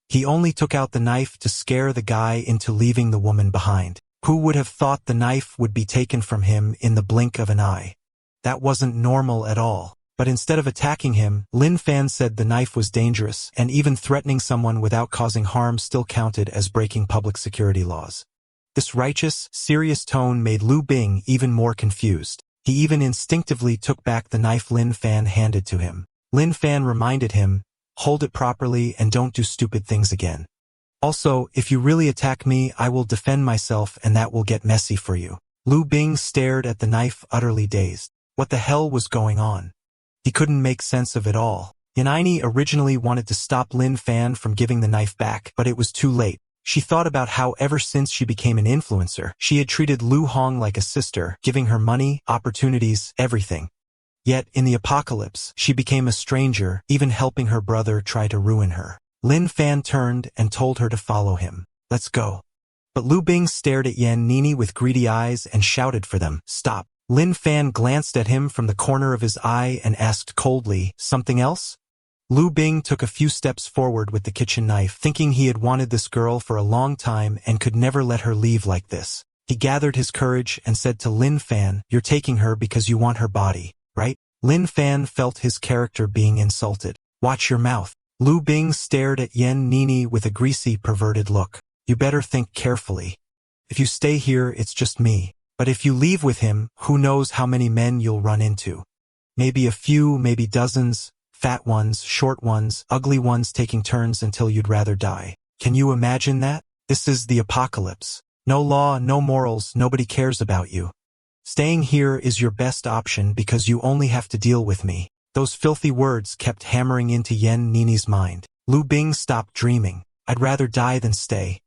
He only took out the knife to scare the guy into leaving the woman behind. Who would have thought the knife would be taken from him in the blink of an eye? That wasn't normal at all. But instead of attacking him, Lin Fan said the knife was dangerous, and even threatening someone without causing harm still counted as breaking public security laws. This righteous, serious tone made Lu Bing even more confused. He even instinctively took back the knife Lin Fan handed to him. Lin Fan reminded him, hold it properly and don't do stupid things again. Also, if you really attack me, I will defend myself and that will get messy for you. Lu Bing stared at the knife utterly dazed. What the hell was going on? He couldn't make sense of it all. Yanni originally wanted to stop Lin Fan from giving the knife back, but it was too late. She thought about how ever since she became an influencer, she had treated Lu Hong like a sister, giving her money, opportunities, everything. Yet, in the apocalypse, she became a stranger, even helping her brother try to ruin her. Lin Fan turned and told her to follow him. Let's go. But Lu Bing stared at Yan Nini with greedy eyes and shouted for them. Stop. Lin Fan glanced at him from the corner of his eye and asked coldly, something else? Lu Bing took a few steps forward with the kitchen knife, thinking he had wanted this girl for a long time and could never let her leave like this. He gathered his courage and said to Lin Fan, "You're taking her because you want her body, right?" Lin Fan felt his character being insulted. Watch your mouth. Lu Bing stared at Yan Nini with a greasy, perverted look. You better think carefully. If you stay here, it's just me. But if you leave with him, who knows how many men you'll run into. Maybe a few, maybe dozens, fat ones, short ones, ugly ones taking turns until you'd rather die. Can you imagine that? This is the apocalypse. No law, no morals, nobody cares about you. Staying here is your best option because you only have to deal with me. Those filthy words kept hammering into Yan Nini's mind. Lu Bing stopped dreaming. I'd rather die than stay.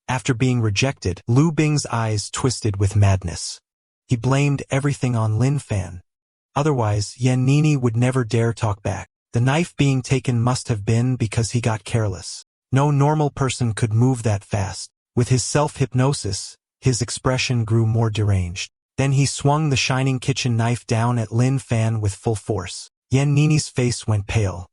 After being rejected, Lu Bing's eyes twisted with madness. He blamed everything on Lin Fan. Otherwise, Yan Nini would never dare talk back. The knife being taken must have been because he got careless. No normal person could move that fast. With his self-hypnosis, his expression grew more deranged. Then he swung the shining kitchen knife down at Lin Fan with full force. Yan Nini's face went pale.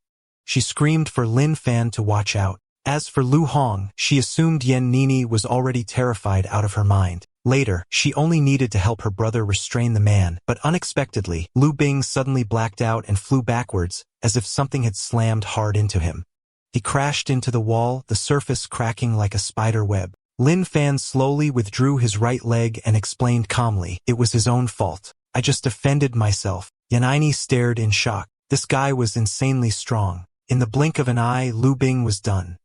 She screamed for Lin Fan to watch out. As for Lu Hong, she assumed Yan Nini was already terrified out of her mind. Later, she only needed to help her brother restrain the man, but unexpectedly, Lu Bing suddenly blacked out and flew backwards, as if something had slammed hard into him. He crashed into the wall, the surface cracking like a spider web. Lin Fan slowly withdrew his right leg and explained calmly, it was his own fault. I just defended myself. Yan Nini stared in shock. This guy was insanely strong. In the blink of an eye, Lu Bing was done.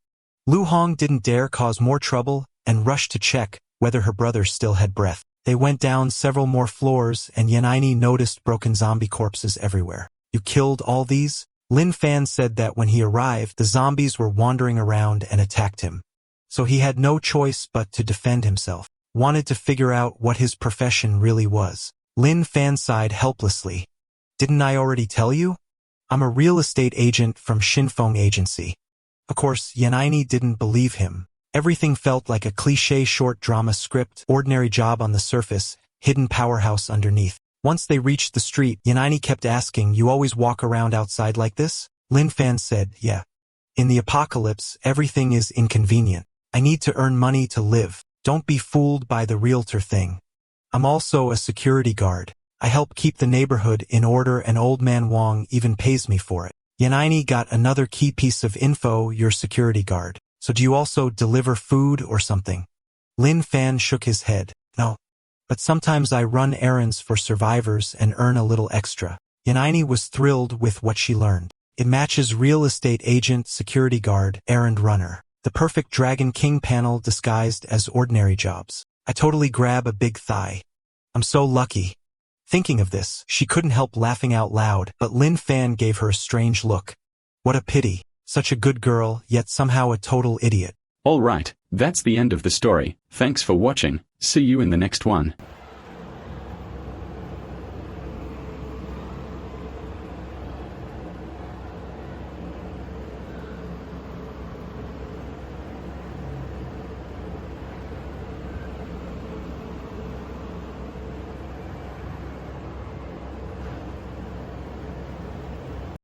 Lu Hong didn't dare cause more trouble and rushed to check whether her brother still had breath. They went down several more floors and Yan Nini noticed broken zombie corpses everywhere. You killed all these? Lin Fan said that when he arrived, the zombies were wandering around and attacked him. So he had no choice but to defend himself. Wanted to figure out what his profession really was. Lin Fan sighed helplessly. Didn't I already tell you? I'm a real estate agent from Shinfeng Agency. Of course, Yan Nini didn't believe him. Everything felt like a cliché short drama script, ordinary job on the surface, hidden powerhouse underneath. Once they reached the street, Yan Nini kept asking, you always walk around outside like this? Lin Fan said, yeah. In the apocalypse, everything is inconvenient. I need to earn money to live. Don't be fooled by the realtor thing. I'm also a security guard. I help keep the neighborhood in order and old man Wong even pays me for it. Yan Nini got another key piece of info, your security guard. So do you also deliver food or something? Lin Fan shook his head. No. But sometimes I run errands for survivors and earn a little extra. Yan Nini was thrilled with what she learned. It matches real estate agent, security guard, errand runner. The perfect Dragon King panel disguised as ordinary jobs. I totally grab a big thigh. I'm so lucky. Thinking of this, she couldn't help laughing out loud, but Lin Fan gave her a strange look. What a pity. Such a good girl, yet somehow a total idiot. Alright, that's the end of the story. Thanks for watching. See you in the next one.